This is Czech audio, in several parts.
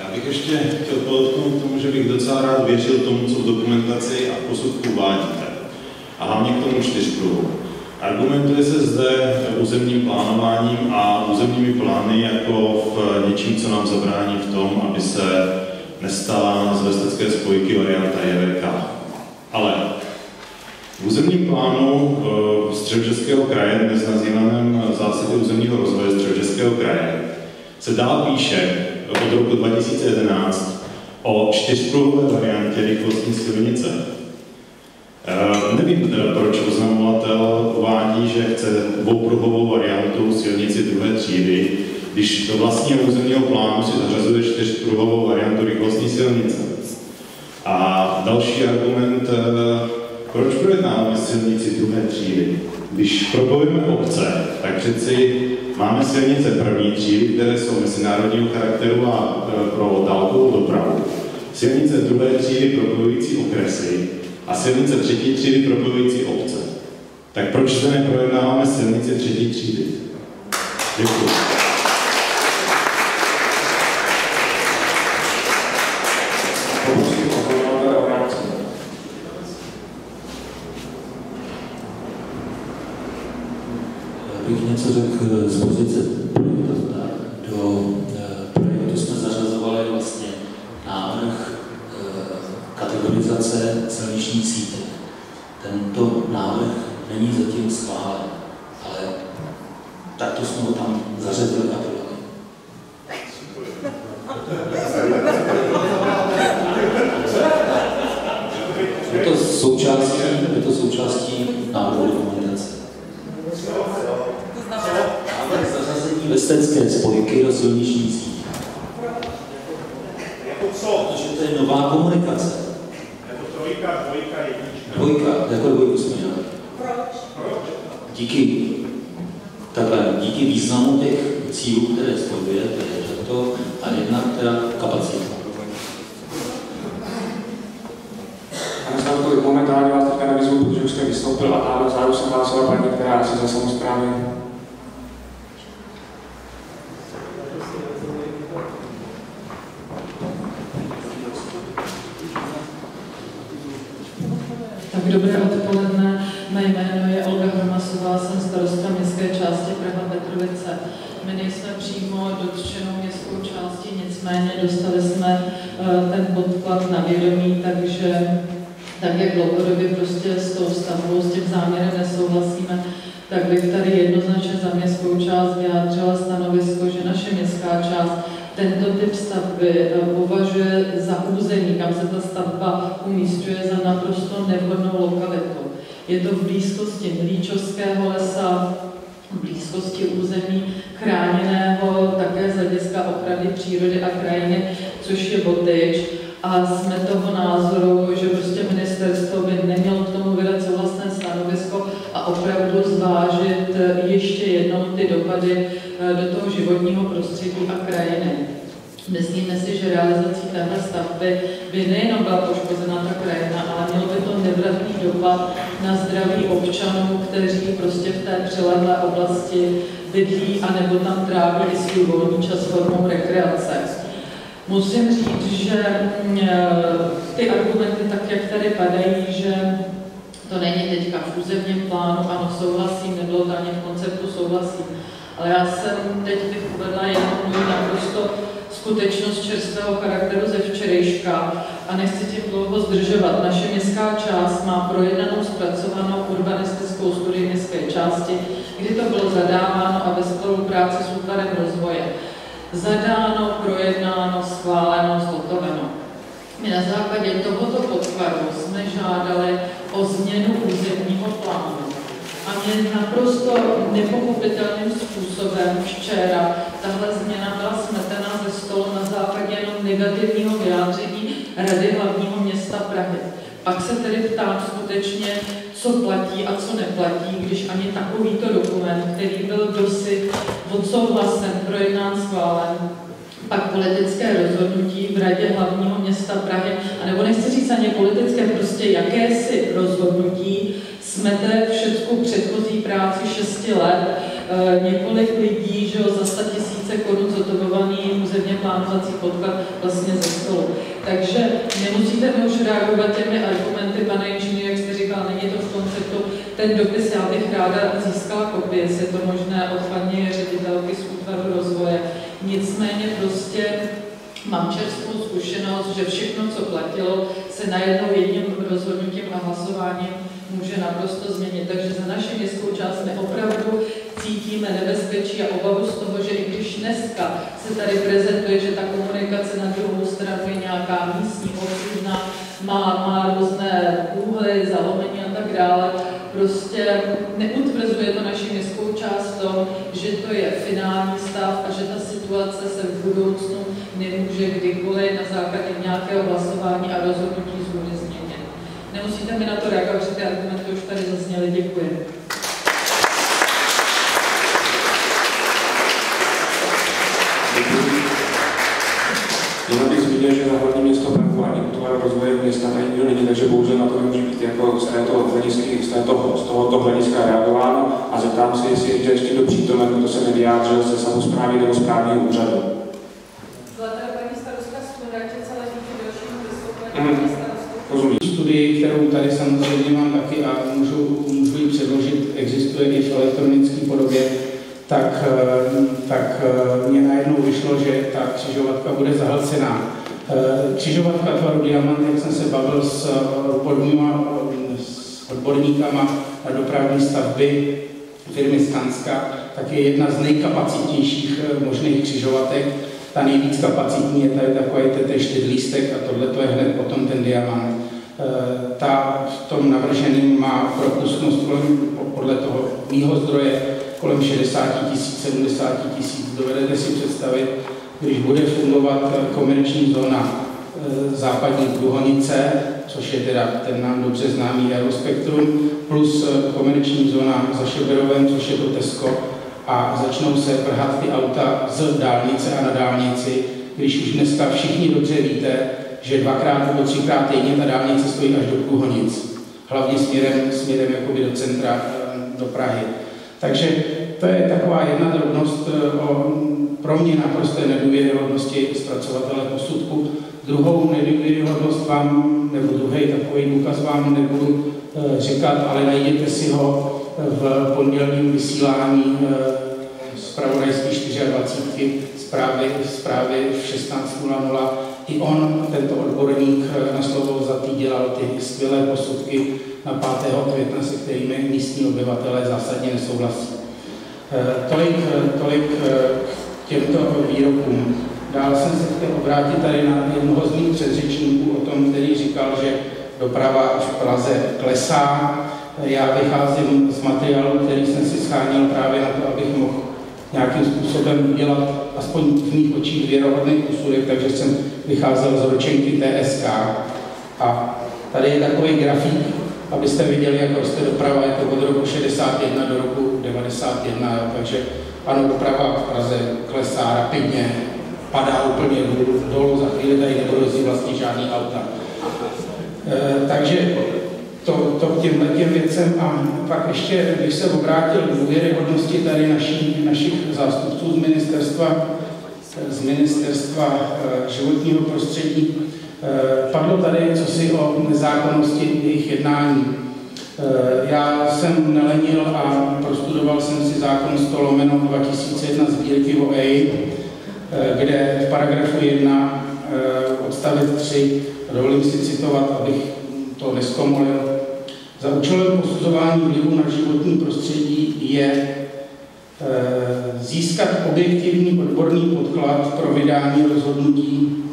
Já bych ještě chtěl podotknout k tomu, že bych docela rád věřil tomu, co v dokumentaci a v posudku uvádíte. A hlavně k tomu čtyřpruhu. Argumentuje se zde územním plánováním a územními plány jako v něčím, co nám zabrání v tom, aby se nestala z vestecké spojky varianta JVK. Ale v územním plánu Středočeského kraje, dnes nazývaném zásadě územního rozvoje Středočeského kraje, se dál píše od roku 2011 o čtyřpruhové variantě rychlostní silnice. Nevím teda, proč oznamovatel uvádí, že chce dvoupruhovou variantu silnici druhé třídy, když do vlastního územního plánu si zařazuje čtyřpruhovou variantu rychlostní silnice. A další argument, proč projednáváme silnici druhé třídy? Když propojíme obce, tak přeci máme silnice první třídy, které jsou mezinárodního charakteru a pro dálkovou dopravu. Silnice druhé třídy propojující okresy a silnice třetí třídy propojující obce. Tak proč zde neprojednáváme silnici třetí třídy? Děkuji. Bych něco řekl z pozice projektanta. Do projektu jsme zařazovali vlastně návrh kategorizace silniční sítě. Tento návrh není zatím schválen, ale takto jsme ho tam zařadili a dodali. Je to součástí návrhu dokumentace. Návrh zařazení vestecké spojky do silniční sítě. Protože to je nová komunikace. Jako trojka, dvojka, jednička. Dvojka, jako dvojku jsme dělali. Díky významu těch cílů, které spojuje, to je to a jedna, která kapacita. Momentálně vás teďka nevyzvu, protože už jste vystoupil a dozadu jsem hlásila paní, která se za samosprávy. Tak dobré odpoledne, mé jméno je Olga Hromasová, jsem starostka městské části Praha-Petrovice. My nejsme přímo dotčenou městskou částí, nicméně dostali jsme ten podklad na vědomí, takže tak jak dlouhodobě prostě s tou stavbou, s tím záměrem nesouhlasíme, tak bych tady jednoznačně za městskou část vyjádřila stanovisko, že naše městská část tento typ stavby považuje za území, kam se ta stavba umísťuje, za naprosto nevhodnou lokalitu. Je to v blízkosti Mlýčovského lesa, v blízkosti území chráněného také z hlediska ochrany přírody a krajiny, což je Botyč. A jsme toho názoru, že prostě ministerstvo by nemělo k tomu vydat souhlasné stanovisko a opravdu zvážit ještě jednou ty dopady do toho životního prostředí a krajiny. Myslíme si, že realizací téhle stavby by nejenom byla poškozena ta krajina, ale mělo by to nevratný dopad na zdraví občanů, kteří prostě v té přilehlé oblasti bydlí anebo tam tráví i svůj volný čas formou rekreace. Musím říct, že ty argumenty, tak jak tady padají, že to není teďka v územním plánu, ano, souhlasím, nebylo to ani v konceptu, souhlasím. Ale já jsem teď bych uvedla jenom naprosto skutečnost čerstvého charakteru ze včerejška a nechci tím dlouho zdržovat. Naše městská část má projednanou, zpracovanou urbanistickou studii městské části, kdy to bylo zadáváno a ve spolupráci s útvarem rozvoje. Zadáno, projednáno, schváleno, zhotoveno. My na základě tohoto podkladu jsme žádali o změnu územního plánu. A mě naprosto nepochopitelným způsobem včera tahle změna byla smetena ze stolu na základě jenom negativního vyjádření Rady hlavního města Prahy. Pak se tedy ptám skutečně, co platí a co neplatí, když ani takovýto dokument, který byl dosud odsouhlasen, projednán, schválen, pak politické rozhodnutí v Radě hlavního města Prahy, anebo nechci říct ani politické, prostě jakési rozhodnutí, smete všechnu předchozí práci 6 let několik lidí, že za 100 000 korun zotavovaný územně plánovací podklad vlastně ze stolu. Takže nemusíte mi už reagovat těmi argumenty, pane inženýr, jak jste říkal, není to v konceptu. Ten dopis já bych ráda získala kopii, jestli je to možné od paní ředitelky z útvaru rozvoje. Nicméně prostě mám čerstvou zkušenost, že všechno, co platilo, se najednou jedním rozhodnutím a hlasováním může naprosto změnit. Takže za naši městskou část my opravdu cítíme nebezpečí a obavu z toho, že i když dneska se tady prezentuje, že ta komunikace na druhou stranu je nějaká místní, obslužná, má různé úhly, zalomení a tak dále, prostě neutvrzuje to naši městskou část v tom, že to je finální stav a že ta situace se v budoucnu nemůže kdykoliv na základě nějakého hlasování a rozhodnutí z hůry změnit. Nemusíte mi na to reagovat, že ty argumenty už tady zazněly. Děkuji. Jenom bych zmínil, že na hlavní město Prahu ani útvar rozvoje města tady nikdo není, takže bohužel na to nemůže být jako z tohoto hlediska reagováno a zeptám se, jestli je ještě do přítomen, kdo se nevyjádřil ze samosprávy nebo správního úřadu. Byla tady paní starostka Smudák, celé díky dalšímu vystoupení starostů. Rozumím. Studii, kterou tady samozřejmě mám taky a můžu ji předložit, existuje i v elektronické podobě, tak mě najednou vyšlo, že ta křižovatka bude zahlcená. Křižovatka tvaru Diamant, jak jsem se bavil s odborníkama na dopravní stavby firmy Skanska, tak je jedna z nejkapacitnějších možných křižovatek. Ta nejvíc kapacitní je tady takový ten štydlístek a tohle to je hned potom ten Diamant. Ta v tom navrženým má propustnost podle toho mýho zdroje kolem 60 000, 70 000. Dovedete si představit, když bude fungovat komerční zóna západní Průhonice, což je teda ten nám dobře známý Aerospektrum, plus komerční zóna za Šeberovem, což je to Tesco, a začnou se vrhat ty auta z dálnice a na dálnici, když už dneska všichni dobře víte, že 2x nebo 3x týdně ta dálnice stojí až do Průhonic, hlavně směrem jakoby do centra, do Prahy. Takže to je taková jedna drobnost pro mě naprosté nedůvěryhodnosti zpracovatele posudku. Druhou nedůvěryhodnost vám, nebo druhý takový důkaz vám nebudu říkat, ale najděte si ho v pondělním vysílání zpravodajství 24 zprávy v 16:00. I on, tento odborník na slovo vzatý, dělal ty skvělé posudky na 5. května, se kterými místní obyvatelé zásadně nesouhlasí. Tolik k těmto výrokům. Dále jsem se chtěl obrátit tady na jednoho z mých předřečníků o tom, který říkal, že doprava v Praze klesá. Já vycházím z materiálu, který jsem si sháněl právě na to, abych mohl nějakým způsobem udělat aspoň v mých očích věrohodný posudek, takže jsem vycházel z ročenky TSK. A tady je takový grafík, abyste viděli, jak roste doprava, je to od roku 61 do roku 91, takže ano, doprava v Praze klesá rapidně, padá úplně dolů, za chvíli tady nebudou jezdit vlastně žádný auta. Takže to k těm věcem. A pak ještě, když se obrátil k důvěryhodnosti tady našich zástupců z ministerstva životního prostředí, padlo tady cosi o nezákonnosti jejich jednání. Já jsem nelenil a prostudoval jsem si zákon 100/2001 sbírky o EI, kde v paragrafu 1 odstavec 3, dovolím si citovat, abych to neskomolil, za účelem posuzování vlivu na životní prostředí je získat objektivní odborný podklad pro vydání rozhodnutí,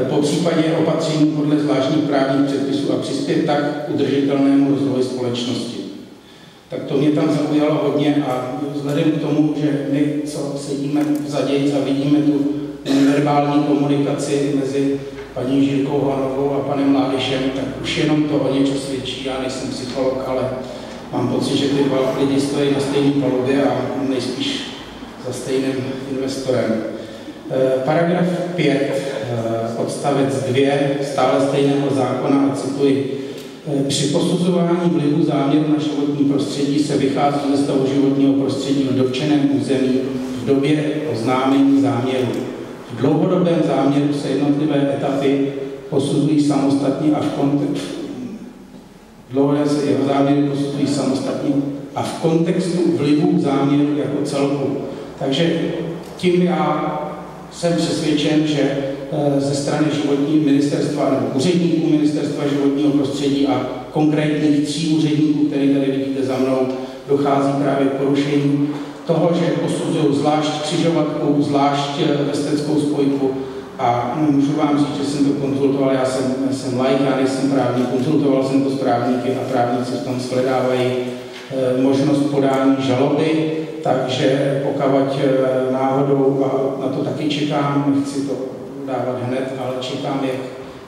po případě opatření podle zvláštních právních předpisů a přispět tak k udržitelnému rozvoji společnosti. Tak to mě tam zaujalo hodně a vzhledem k tomu, že my, co sedíme v zadějc a vidíme tu verbální komunikaci mezi paní Žírkou Hlanovou a panem Ládyšem, tak už jenom to o něco svědčí. Já nejsem psycholog, ale mám pocit, že ty dva lidi stojí na stejné palubě a nejspíš za stejným investorem. Paragraf 5, odstavec 2, stále stejného zákona, a cituji, Při posuzování vlivu záměru na životní prostředí se vychází ze stavu životního prostředí v dotčeném území v době oznámení záměru. V dlouhodobém záměru se jednotlivé etapy posuzují samostatně a v kontextu vlivu záměru jako celku. Takže tím já jsem přesvědčen, že ze strany ministerstva nebo úředníků Ministerstva životního prostředí a konkrétních 3 úředníků, který tady vidíte za mnou, dochází právě k porušení toho, že posuzují zvlášť křižovatku, zvlášť vesteckou spojku. A můžu vám říct, že jsem to konzultoval, já jsem laik, já nejsem právník, konzultoval jsem to s právníky a právníci v tom shledávají možnost podání žaloby, takže pokud náhodou, a na to taky čekám, nechci to dávat hned, ale čekám,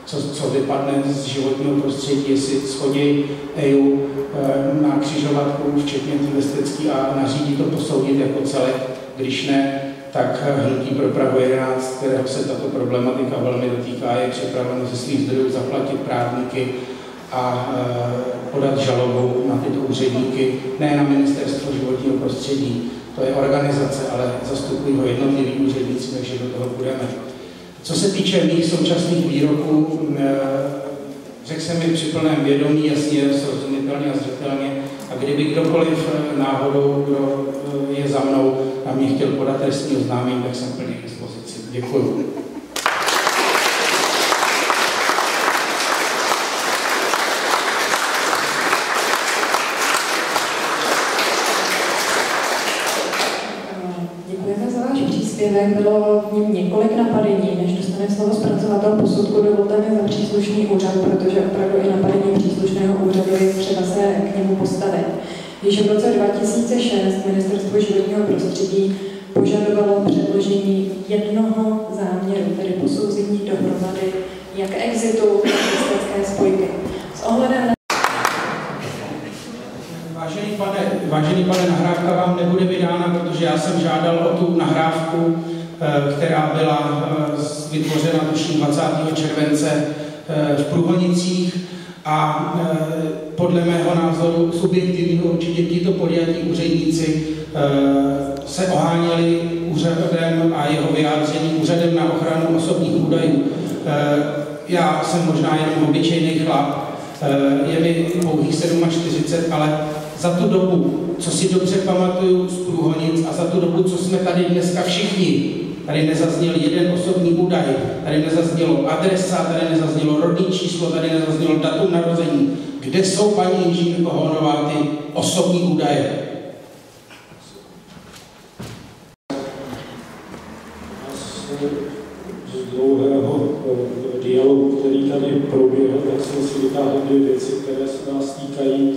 co vypadne z životního prostředí, jestli shodí EIA na křižovatku, včetně Vestecký, a nařídí to posoudit jako celek, když ne, tak Hnutí pro Prahu 11, kterého se tato problematika velmi dotýká, je připraveno ze svých zdrojů zaplatit právníky a podat žalobu na tyto úředníky, ne na Ministerstvo životního prostředí. To je organizace, ale zastupují ho jednotliví úředníci, takže do toho budeme. Co se týče mých současných výroků, řekl jsem je při plném vědomí, jasně, srozumitelně a zřetelně, a kdyby kdokoliv náhodou, kdo je za mnou a mě chtěl podat trestní oznámení, tak jsem plně k dispozici. Děkuju. Bylo v něm několik napadení, než dostane slovo zpracovatel posudku, dovolte mi za příslušný úřad, protože opravdu i napadení příslušného úřadu je třeba se k němu postavit. Již v roce 2006 Ministerstvo životního prostředí požadovalo předložení jednoho záměru, tedy posouzení dohromady jak exitu, tak vestecké spojky. S ohledem na Vážený pane, nahrávka vám nebude vydána, protože já jsem žádal o tu nahrávku, která byla vytvořena tuším 20. července v Průhonicích a podle mého názoru subjektivního určitě tito podjatí úředníci se oháněli úřadem a jeho vyjádření úřadem na ochranu osobních údajů. Já jsem možná jenom obyčejný chlap, je mi pouhých 47, ale za tu dobu, co si dobře pamatuju z Průhonic a za tu dobu, co jsme tady dneska všichni, tady nezazněl jeden osobní údaj, tady nezaznělo adresa, tady nezaznělo rodné číslo, tady nezaznělo datum narození. Kde jsou, paní inženýrko Hohonová, ty osobní údaje? Z dlouhého dialogu, který tady proběhl, tak jsem si vytáhl 2 věci, které se nás týkají.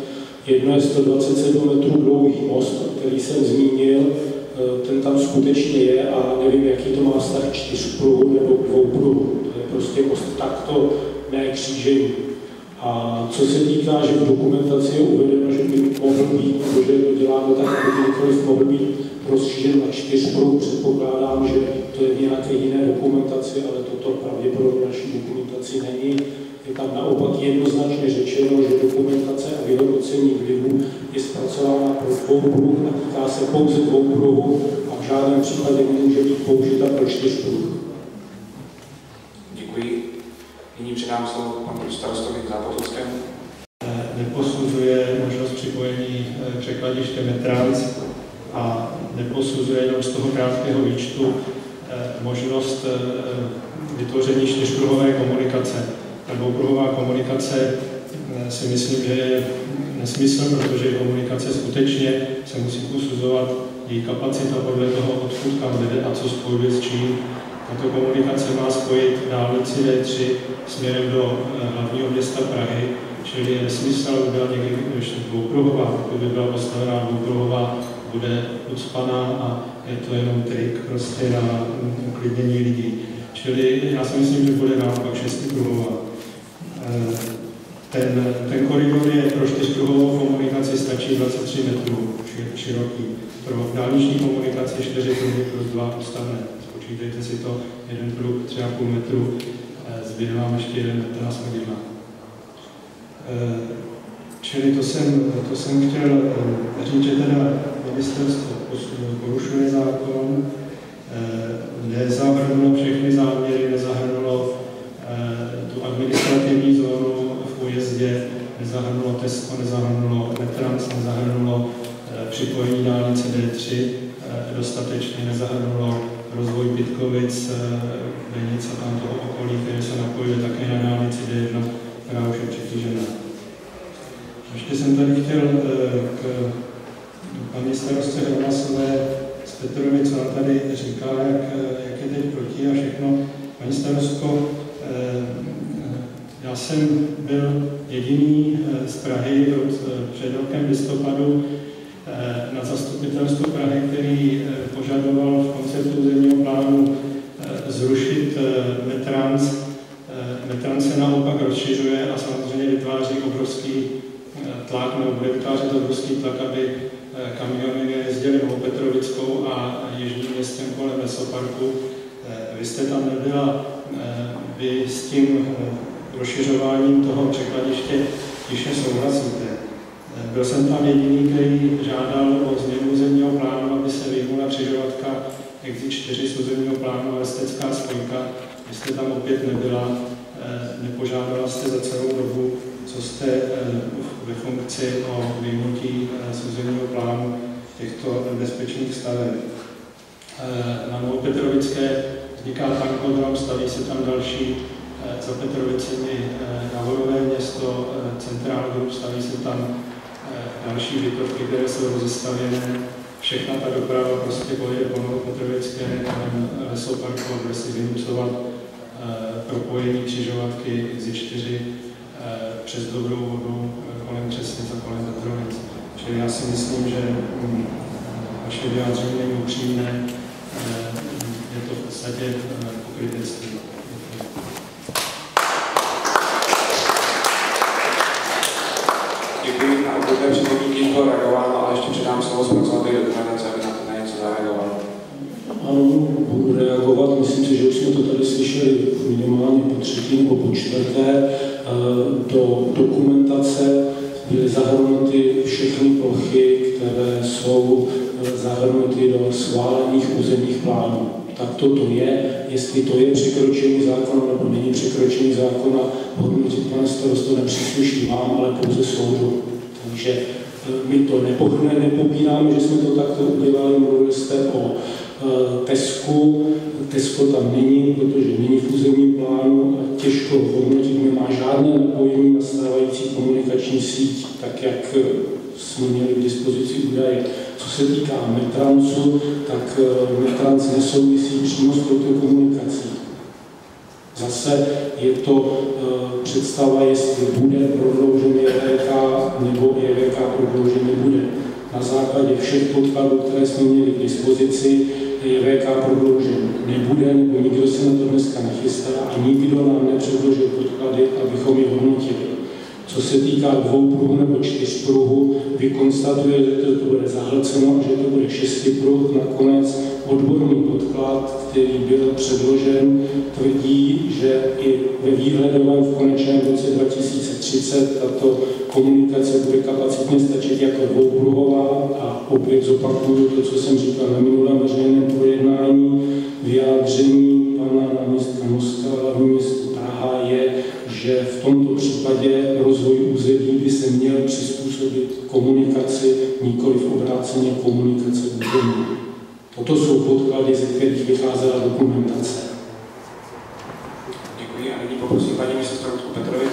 Jedno je 127 metrů dlouhý most, který jsem zmínil, ten tam skutečně je a nevím, jaký to má vztah 4pruhu nebo 2pruhu. To je prostě most takto, ne křížení. A co se týká, že v dokumentaci je uvedeno, že by mohl být, nebo že je to děláno tak, aby kdykoliv mohl být rozšířen na 4pruh, předpokládám, že to je v nějaké jiné dokumentaci, ale toto pravděpodobně naší dokumentaci není. Je tam naopak jednoznačně řečeno, že dokumentace a vyhodnocení vlivu je zpracována pro 2pruh a týká se pouze 2pruhu a v žádném případě nemůže být použita pro 4pruh. Děkuji. Nyní předám slovo panu starostovi Zápotockému. Neposuzuje možnost připojení překladiště Metránc a neposuzuje jenom z toho krátkého výčtu možnost vytvoření 4pruhové komunikace. Dvoupruhová komunikace si myslím, že je nesmysl, protože komunikace skutečně se musí posuzovat její kapacita podle toho, odkud kam vede a co spojuje s čím. Tato komunikace má spojit dálnici D3 směrem do hlavního města Prahy, čili je nesmysl, aby byla někdy ještě dvoupruhová. Pokud by byla postavená dvoupruhová, bude ucpaná a je to jenom trik prostě na uklidnění lidí. Čili já si myslím, že bude naopak 6pruhová. Ten koridor je pro 4pruhovou komunikaci stačí 23 metrů široký. Pro dálniční komunikaci 4 pruhy plus 2 ústavné. Spočítejte si to, 1 pruh 3,5 metru, zbyde vám ještě 1 metr na svodidla. Čili to jsem chtěl říct, že teda ministerstvo porušuje zákon, nezahrnulo všechny záměry, nezahrnulo tu administrativní zónu v Újezdě, nezahrnulo Tesco, nezahrnulo Metrans, nezahrnulo připojení dálnice D3, dostatečně nezahrnulo rozvoj Bydkovic, Benic a tam toho okolí, které se napojuje také na dálnici D1, která už je přetížená. Ještě jsem tady chtěl k paní starostce Hrmasové z Petrovic, ona tady říkala, jak je teď proti a všechno. Paní starostko, já jsem byl jediný z Prahy před rokem listopadu na zastupitelstvu Prahy, který požadoval v konceptu územního plánu zrušit Metrans. Metrans se naopak rozšiřuje a samozřejmě vytváří obrovský tlak, nebo bude vytvářet obrovský tlak, aby kamiony jezdily Novou Petrovickou a Jižním městem kolem Lesoparku. Vy jste tam nebyla, vy s tím rozšiřováním toho překladiště tiše souhlasíte. Byl jsem tam jediný, který žádal o změnu územního plánu, aby se vyjmula křižovatka Exit 4 z územního plánu a Lestecká spojka. Vy jste tam opět nebyla, nepožádala jste za celou dobu, co jste ve funkci o vyjmutí z územního plánu těchto nebezpečných staveb. Na Novopetrovické vzniká tankodrom, staví se tam další za Petrovicemi návorové město, Central Group, staví se tam další bytovky, které jsou rozestavěné. Všechna ta doprava prostě pojede po Novopetrovické Lesoparku a bude si vynucovat propojení křižovatky Exit 4 přes Dobrou vodu kolem Třesnic a kolem Petrovic. Čili já si myslím, že vaše vyjádření není upřímné, je to v podstatě pokrytectví. Děkuji, na obdobné připomínky bylo reagováno, ale ještě předám slovo zpracovatelů dokumentace, aby na něco zareagoval. Ano, budu reagovat. Myslím si, že už jsme to tady slyšeli minimálně po třetí nebo po čtvrté. Do dokumentace byly zahrnuty všechny plochy, které jsou zahrnuty do schválených územních plánů. Tak to je, jestli to je překročení zákona nebo není překročení zákona, hodnotit, pane starosto, nepřísluší vám, ale pouze soudu. Takže my to nepopíráme, že jsme to takto udělali, mluvili jste o Tesku. Tesko tam není, protože není v územním plánu a těžko hodnotit, nemá žádné napojení na stávající komunikační síť, tak jak jsme měli k dispozici údaje. Co se týká Metransu, tak Metrans nesouvisí přímo s touto komunikací. Zase je to představa, jestli bude prodloužen JVK nebo JVK prodloužen nebude. Na základě všech podkladů, které jsme měli k dispozici, JVK prodloužen nebude, nebo nikdo se na to dneska nechystá a nikdo nám nepředložil podklady, abychom je hodnotili. Co se týká 2 pruhů nebo 4 pruhů, vy konstatujete, že to bude zahlceno a že to bude 6 pruh. Nakonec odborný podklad, který byl předložen, tvrdí, že i ve výhledovém v konečném roce 2030 tato komunikace bude kapacitně stačit jako 2pruhová a opět zopakuju to, co jsem říkal na minulém veřejném projednání. Vyjádření pana náměstka Moska, hlavní město Praha je, že v tomto případě rozvoj území by se měl přizpůsobit komunikaci, nikoliv obráceně komunikace území. Toto jsou podklady, ze kterých vycházela dokumentace. Děkuji a nyní poprosím paní místostarostku Petrovic.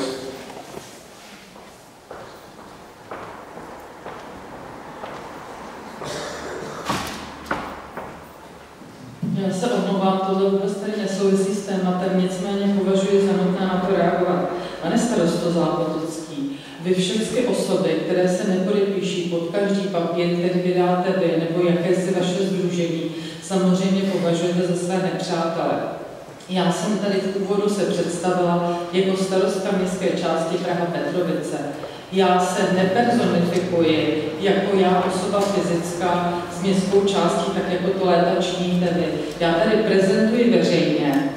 Já se omlouvám, tohle vůbec tady nesouvisí s tématem, nicméně považuji za nutné na to reagovat. Pane starosto Zápotocký, vy všechny osoby, které se nepodepíší pod každý papír, který vydáte vy, nebo jakési vaše sdružení, samozřejmě považujete za své nepřátele. Já jsem tady v úvodu se představila jako starostka městské části Praha Petrovice. Já se nepersonifikuji jako já osoba fyzická s městskou částí, tak jako to léta činíte vy. Já tady prezentuji veřejně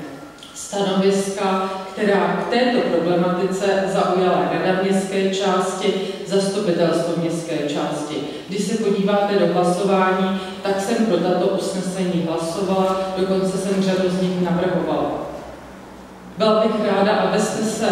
stanoviska, která k této problematice zaujala Rada městské části, zastupitelstvo městské části. Když se podíváte do hlasování, tak jsem pro tato usnesení hlasovala, dokonce jsem řadu z nich navrhovala. Byla bych ráda, abyste se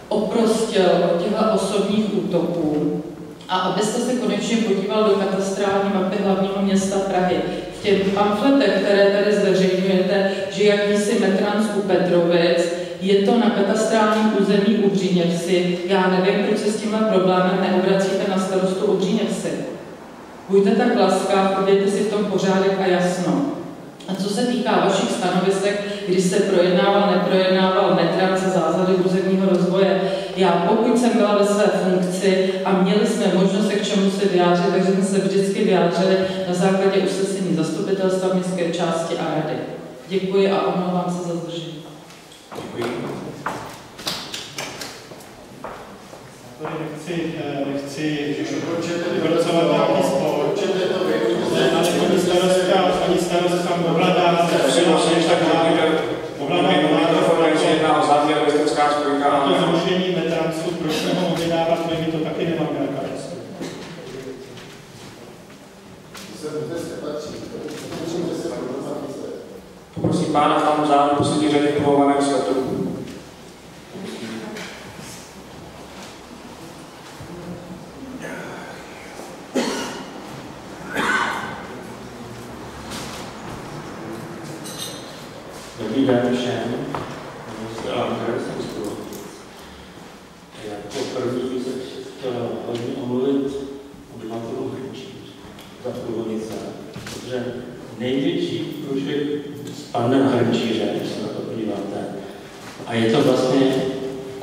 oprostil od těchto osobních útoků a abyste se konečně podíval do katastrální mapy hlavního města Prahy. V těch pamfletech, které tady zveřejňujete, že jakýsi metrans u Petrovic, je to na katastrálním území u Bříněvsi. Já nevím, proč se s tímhle problémem neobracíte na starostu u Bříněvsi. Buďte tak laskav, udějte si v tom pořádek a jasno. A co se týká vašich stanovisek, když se neprojednával metrans a zásady územního rozvoje, já pokud jsem byla ve své funkci a měli jsme možnost se k čemu se vyjádřit, takže jsme se vždycky vyjádřili na základě usnesení zastupitelstva městské části a rady. Děkuji a omlouvám se za zdržení. Děkuji. Nechci vypracovat nějaký spor. Paní starostka ovládá to zrušení metransu, proč jsme ho mohli dávat, my to taky nemám nějaká jasno. Poprosím pána tam zároveň poslední řadě v povolaném světu. Dobrý den všem. Jako první bych se chtěl hodně omluvit obyvatelům Hrnčíř za Průhonice, protože největší průšvih spadne na Hrnčíře, když se na to podíváte. A je to vlastně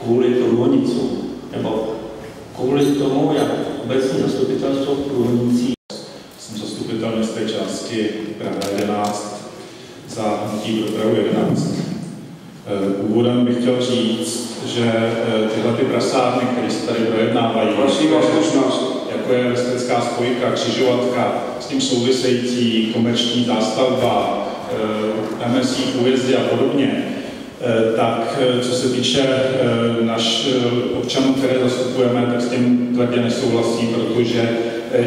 kvůli Průhonicům, nebo kvůli tomu, jak obecní zastupitelstvo v Průhonicích. Jsem zastupitel městské části Praha 11 za hnutí pro Prahu 11. Úvodem bych chtěl říct, že tyhle ty prasárny, které se tady projednávají, jako je Veslecká spojka, křižovatka, s tím související komerční zástavba, MSI újezdy a podobně, tak co se týče občanů, které zastupujeme, tak s tím tvrdě nesouhlasí, protože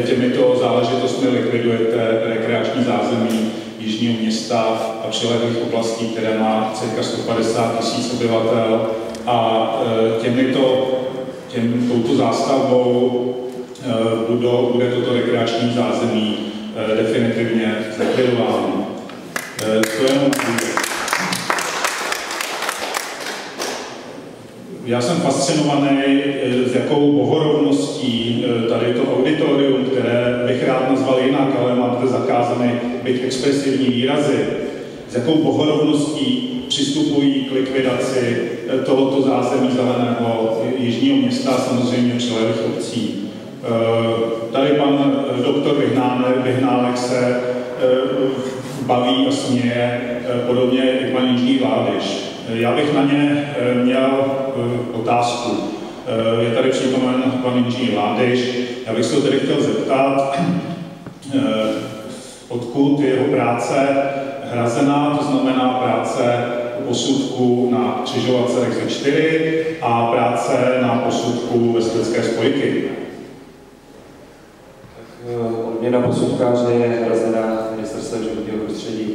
těmito záležitostmi likvidujete rekreační zázemí jižního města a přilehlých oblastí, které má cirka 150 000 obyvatel, a touto zástavbou bude toto rekreační zázemí definitivně zlikvidováno. To je jenom Já jsem fascinovaný, s jakou bohorovností tady to auditorium, které bych rád nazval jinak, ale máte zakázané být expresivní výrazy, s jakou bohorovností přistupují k likvidaci tohoto zázemí zeleného jižního města a samozřejmě přilehlých obcí. Tady pan doktor Vyhnálek se baví a směje, podobně i pan inženýr Ládyš. Já bych na ně měl otázku. Je tady přítomen pan inženýr Ládyš. Já bych se ho tedy chtěl zeptat, odkud je jeho práce hrazená, to znamená práce posudku na křižovatce Exit 4 a práce na posudku Veslecké spojky. Odměna posudkáře je hrazená Ministerstvem životního prostředí.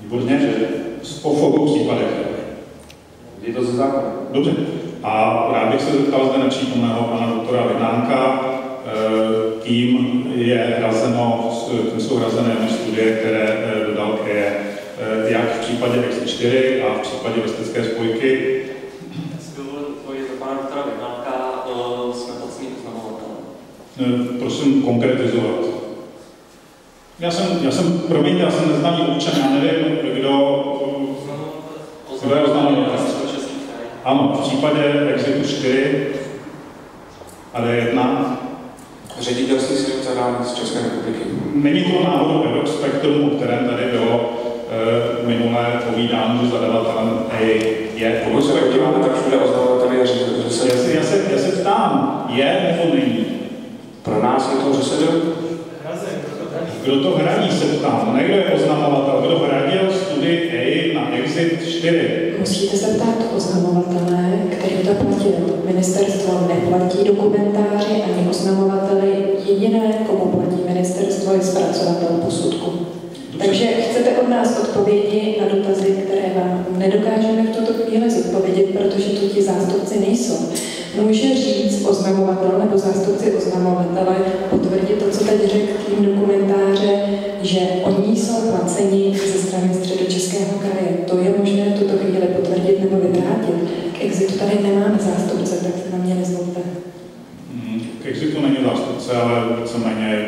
Výborně, že po obou případech. Je to ze zákona. Dobře. A rád bych se zeptal zde nepřítomného pana doktora Vyhnánka, kým jsou hrazené studie, které dodal KRIE, jak v případě Exit 4 a v případě Veslecké spojky. Pana doktora Vyhnánka jsme pocní oznamovatelé. Prosím konkretizovat. Já jsem neznámý občan, já nevím, kdo je oznámený. Ano, v případě Exitu 4 a D1. Ředitelství silnic a dálnic z České republiky. Není to náhodou Eurospektrum, o kterém tady bylo minulé povídáno, že zadavatelem je. Pokud se podíváme, tak všude oznamovateli a ředitelství. Já se ptám, je nebo není? Pro nás je to ŘSD. Kdo to hradí, se ptám. Ne, kdo je oznamovatel, kdo hradil studii EI na Exit 4. Musíte se ptát oznamovatele, který to platil. Ministerstvo neplatí dokumentáři ani oznamovateli. Jediné, komu platí ministerstvo, je zpracovatel posudku. Takže chcete od nás odpovědi na dotazy, které vám nedokážeme v tuto chvíli zodpovědět, protože tu ti zástupci nejsou. Může říct oznamovatel nebo zástupci oznamovatele potvrdit to, co teď řekl tým dokumentáře, že oni jsou placeni ze strany Středočeského kraje. To je možné v tuto chvíli potvrdit nebo vyvrátit. K Exitu tady nemáme zástupce, tak se na mě nezlobte. K Exitu není zástupce, ale víceméně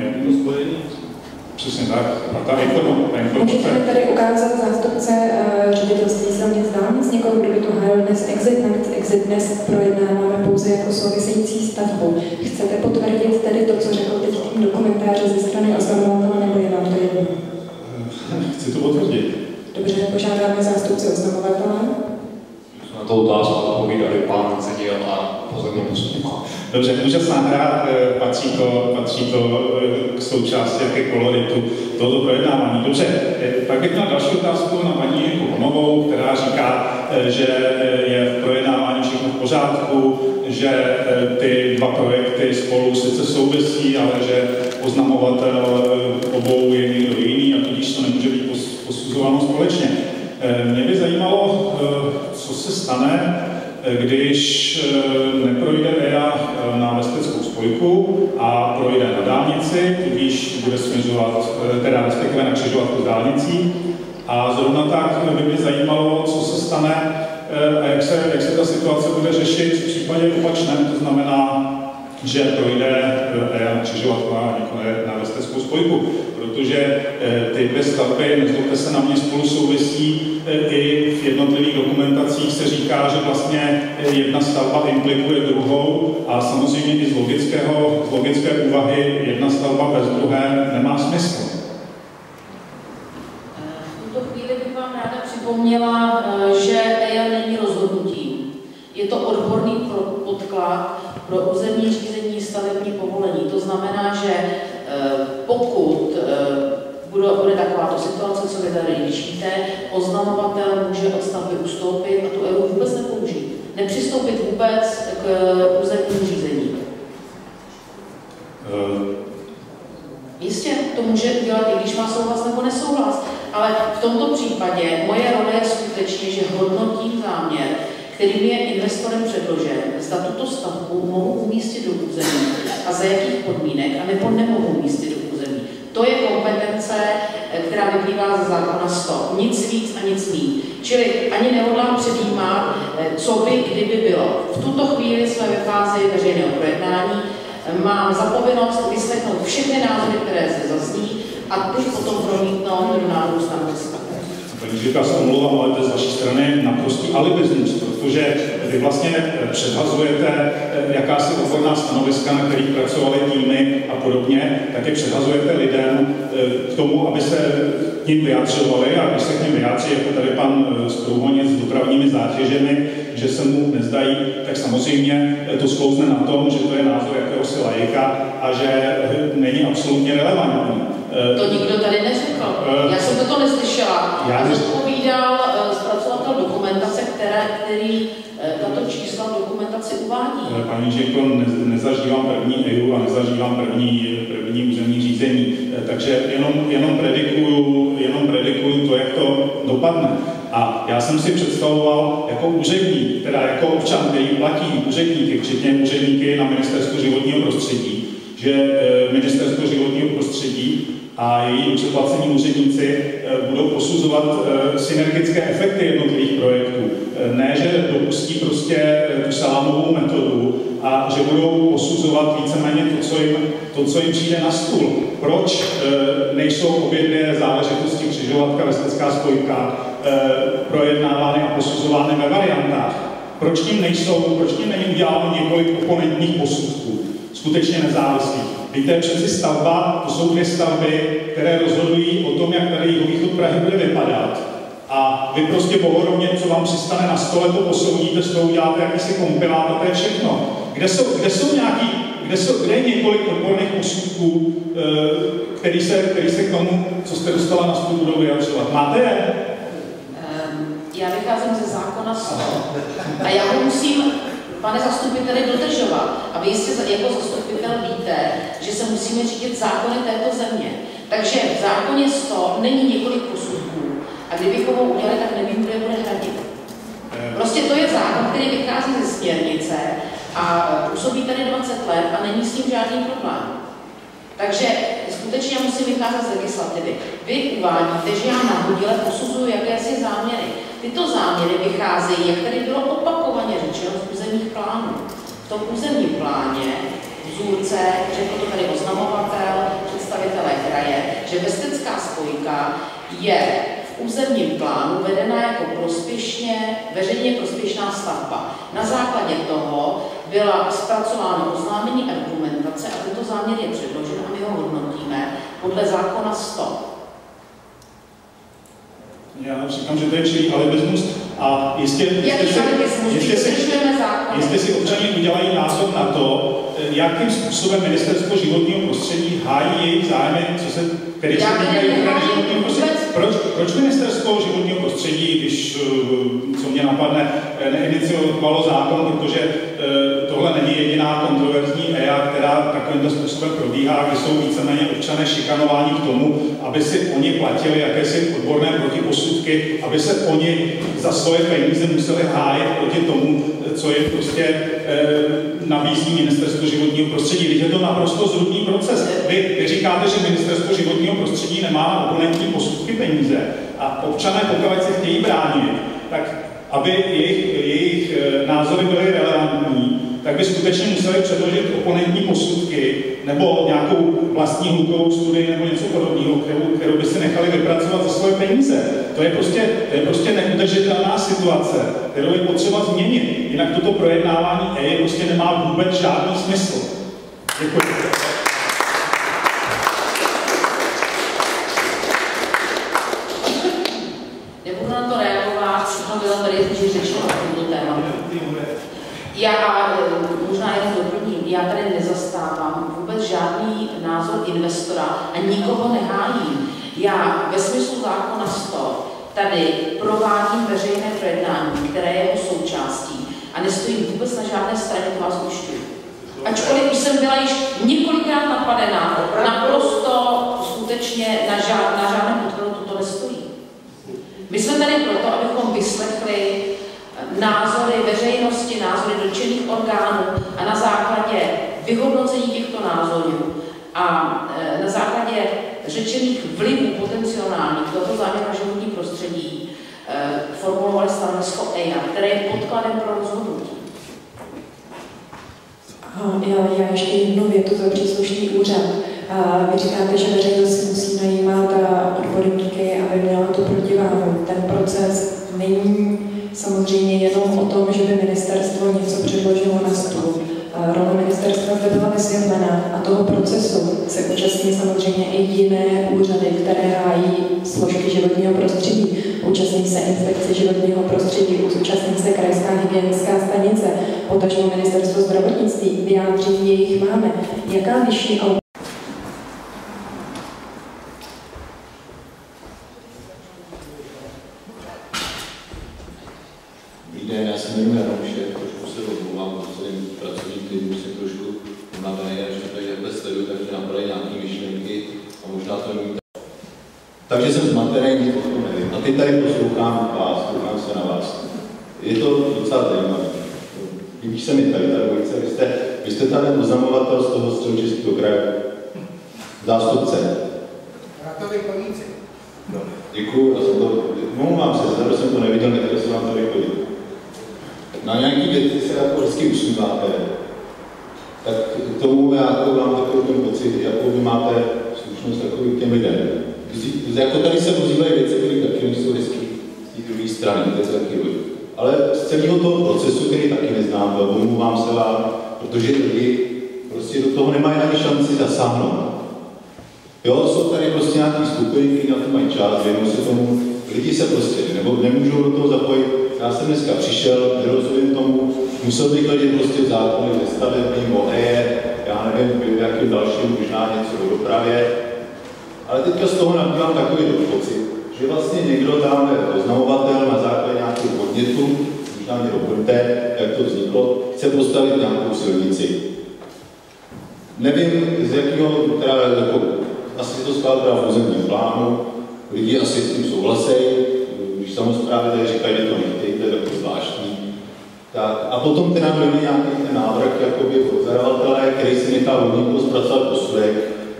přesně tak. A ta informace. Můžete mi tady ukázat zástupce ředitelství silnic dálnic, někoho, kdo by to hájil dnes Exit. Exit dnes projednáváme pouze jako související stavbu. Chcete potvrdit tedy to, co řekl teď tým dokumentáře ze strany oznamovatele, nebo je vám to jedno? Chci to potvrdit. Dobře, požádáme zástupce oznamovatele. Na to otázku odpovídali pán Cedil a pozorně poslouchal. Dobře, úžasná hra, patří to k součásti, ke koloritu tohoto projednávání. Dobře, pak bych měl další otázku na paní Honovou, která říká, že je v projednávání všechno v pořádku, že ty dva projekty spolu sice souvisí, ale že oznamovatel obou je někdo jiný a tudíž to nemůže být posuzováno společně. Mě by zajímalo, co se stane, když neprojde EIA na Vesteckou spojku a projde na dálnici, tudíž bude směřovat, teda respektive na křižovatku s dálnicí. A zrovna tak by mě zajímalo, co se stane a jak se ta situace bude řešit v případě opačném, to znamená, že projde EIA na křižovatku a nikoli na Vesteckou spojku, protože ty dvě stavby, nezlobte se na mě, spolu souvisí. I v jednotlivých dokumentacích se říká, že vlastně jedna stavba implikuje druhou a samozřejmě i z logické úvahy jedna stavba bez druhé nemá smysl. V tuto chvíli bych vám ráda připomněla, že EIA není rozhodnutí. Je to odborný podklad pro územní řízení stavební povolení. To znamená, že pokud bude takováto situace, co vy tady řešíte, oznamovatel může od stavby ustoupit a tu EIA vůbec nepoužít. Nepřistoupit vůbec k územnímu řízení. Jistě, to může udělat, i když má souhlas nebo nesouhlas, ale v tomto případě moje role je skutečně, že hodnotím záměr, kterým je investorem předložen, zda tuto stavbu mohou umístit do území a za jakých podmínek, anebo nemohou umístit do území. To je kompetence, která vyplývá ze zákona 100. Nic víc a nic míň. Čili ani nehodlám předjímat, co by, kdyby bylo. V tuto chvíli jsme ve fázi veřejného projednání. Mám za povinnost vyslechnout všechny názory, které se zazní, a ty potom promítnout do návrhu stanoviska. Paní Žilka, se omlouvám, ale to je z vaší strany naprostý alibismus, protože vy vlastně předhazujete jakási odborná stanoviska, na kterých pracovaly týmy a podobně, tak je předhazujete lidem k tomu, aby se k ním vyjadřovali, a když se k ním vyjádří, jako tady pan Strouhonec s dopravními zátěžemi, že se mu nezdají, tak samozřejmě to sklouzne na tom, že to je názor jakéhosi laika a že není absolutně relevantní. To nikdo tady neřekl. Já jsem toto neslyšela. Já odpovídal zpracovatel dokumentace, který tato čísla v dokumentaci uvádí. Paní Žilko, nezažívám první EIA a nezažívám první územní řízení, takže jenom predikuju to, jak to dopadne. A já jsem si představoval jako úředník, teda jako občan, který platí úředníky, včetně úředníky na Ministerstvu životního prostředí, že Ministerstvo životního prostředí a její předplacení úředníci budou posuzovat synergické efekty jednotlivých projektů. Ne, že dopustí prostě tu salámovou metodu a že budou posuzovat víceméně to, co jim přijde na stůl. Proč nejsou obě dvě záležitosti křižovatka, Vestecká spojka projednávány a posuzovány ve variantách? Proč tím není uděláno několik oponentních posudků, skutečně nezávislých? Víte, přeci stavba, to jsou dvě stavby, které rozhodují o tom, jak tady jihovýchod Prahy bude vypadat. A vy prostě bohorovně, co vám přistane na stole, to posoudíte, z toho uděláte jakýsi kompilát a to je všechno. kde je několik odborných posudků, který se k tomu, co jste dostala na stůl, budou vyjadřovat. Máte je? Já vycházím ze zákona 100 a já ho musím, pane zastupiteli, dodržovat. A vy jistě jako zastupitel víte, že se musíme řídit zákony této země. Takže v zákoně 100 není několik posudků a kdybychom ho udělali, tak nevím, kdo je bude hradit. Prostě to je zákon, který vychází ze směrnice a působí tady 20 let a není s tím žádný problém. Takže skutečně musím vycházet z legislativy. Vy uvádíte, že já nahodile posuzuju jakési záměry. Tyto záměry vycházejí, jak tady bylo opakovaně řečeno, z územních plánů. V tom územním pláně vzůrce, řekl to tady oznamovatel, představitelé kraje, že Bestecká spojka je v územním plánu vedena jako veřejně prospěšná stavba. Na základě toho byla zpracována oznámení a dokumentace a tento záměr je předložen a my ho hodnotíme podle zákona 100. Já říkám, že to je čirý alibismus a jestli si občané udělají názor na to, jakým způsobem Ministerstvo životního prostředí hájí jejich zájmy, které se týkají ochrany životního prostředí. Proč Ministerstvo životního prostředí, když, co mě napadne, neiniciovalo zákon, protože tohle není jediná kontroverzní EIA, která takovýmto způsobem probíhá, kde jsou víceméně občané šikanováni k tomu, aby si oni platili jakési odborné protiposudky, aby se oni za svoje peníze museli hájet proti tomu, co je prostě nabízí Ministerstvo životního prostředí. Když je to naprosto zrůdný proces. Vy říkáte, že Ministerstvo životního prostředí nemá na oponentní posudky peníze a občané, pokud se chtějí bránit, tak aby jejich názory byly relevantní, tak by skutečně museli předložit oponentní posudky nebo nějakou vlastní hlukovou studii nebo něco podobného, kterou by si nechali vypracovat za svoje peníze. To je prostě neudržitelná situace, kterou je potřeba změnit. Jinak toto projednávání EIA prostě nemá vůbec žádný smysl. Děkuji. Nebudu na to reagovat, všechno bylo tady řečeno na tomto tématu. Já možná jenom doplním, já tady nezastávám vůbec žádný názor investora a nikoho nehájím. Já ve smyslu zákona 100 tady provádím veřejné projednání, které je jeho součástí a nestojím vůbec na žádné straně, to vás ujišťuji. Ačkoliv už jsem byla již několikrát napadena, naprosto skutečně na žádném podkladu toto nestojí. My jsme tady proto, abychom vyslechli názory veřejnosti, názory dotčených orgánů a na základě vyhodnocení těchto názorů a na základě řečených vlivů potenciálních tohoto záměru na životní prostředí formulovali stanovisko EIA, které je podkladem pro rozhodnutí. Já ještě jednu větu za příslušný úřad. Vy říkáte, že veřejnost si musí najímat odborníky, aby měla tu protiváhu. Ten proces není samozřejmě jenom o tom, že by ministerstvo něco předložilo na stůl. Role ministerstva zde byla vysvětlena a toho procesu se účastní samozřejmě i jiné úřady, které hájí složky životního prostředí. Účastní se inspekce životního prostředí, účastní se krajská hygienická stanice, potažmo ministerstvo zdravotnictví, vyjádření jejich máme. Jaká vyšší Já se jmenuji Jarošek, trošku se domluvám, protože pracovní týdnu jsem trošku unavený, a že tady takhle sleduju, takže napadají nějaké myšlenky a možná to nemůžu. Takže jsem zmatený, nic o tom nevím. A teď tady poslouchám vás, koukám se na vás. Je to docela zajímavé. Líbí se mi tady dvojice. Vy jste tady oznamovatel z toho Středočeského kraje. Zástupce. Ratovi koníci. No, děkuju, omlouvám se, zadu jsem to neviděl, nechtěl jsem vám to vychodit. Na nějaký věci se jako vždycky usmíváte, tak k tomu já mám takový ten pocit, jako vy máte slušnost takový k těm lidem. Jako tady se ozývají věci, které taky nejsou hezky z té druhé strany, to je taky lidi. Ale z celého toho procesu, který taky neznám, omlouvám se vám, protože lidi prostě do toho nemají ani šanci zasáhnout. Jo, jsou tady prostě nějaký skupinky, na to mají čas, věnují se tomu, lidi se prostě nemůžou do toho zapojit. Já jsem dneska přišel, nerozumím tomu, musel bych hledět prostě zákony ve stavebním, o EIA, já já nevím, v jakým dalším, možná něco o dopravě. Ale teďka z toho nabývám takový pocit, že vlastně někdo tam oznamovatel na základě nějakého podnětu, možná mě doplňte, jak to vzniklo, chce postavit nějakou silnici. Nevím, z jakého, teda, jako, asi to schválil v územním plánu, lidi asi s tím souhlasejí, když samosprávy tady říkají, že to nechtějí, to je takový zvláštní. Tak, a potom teda dojde nějaký ten návrh jakoby od zadavatele, který si nechá vodníku zpracovat posudek,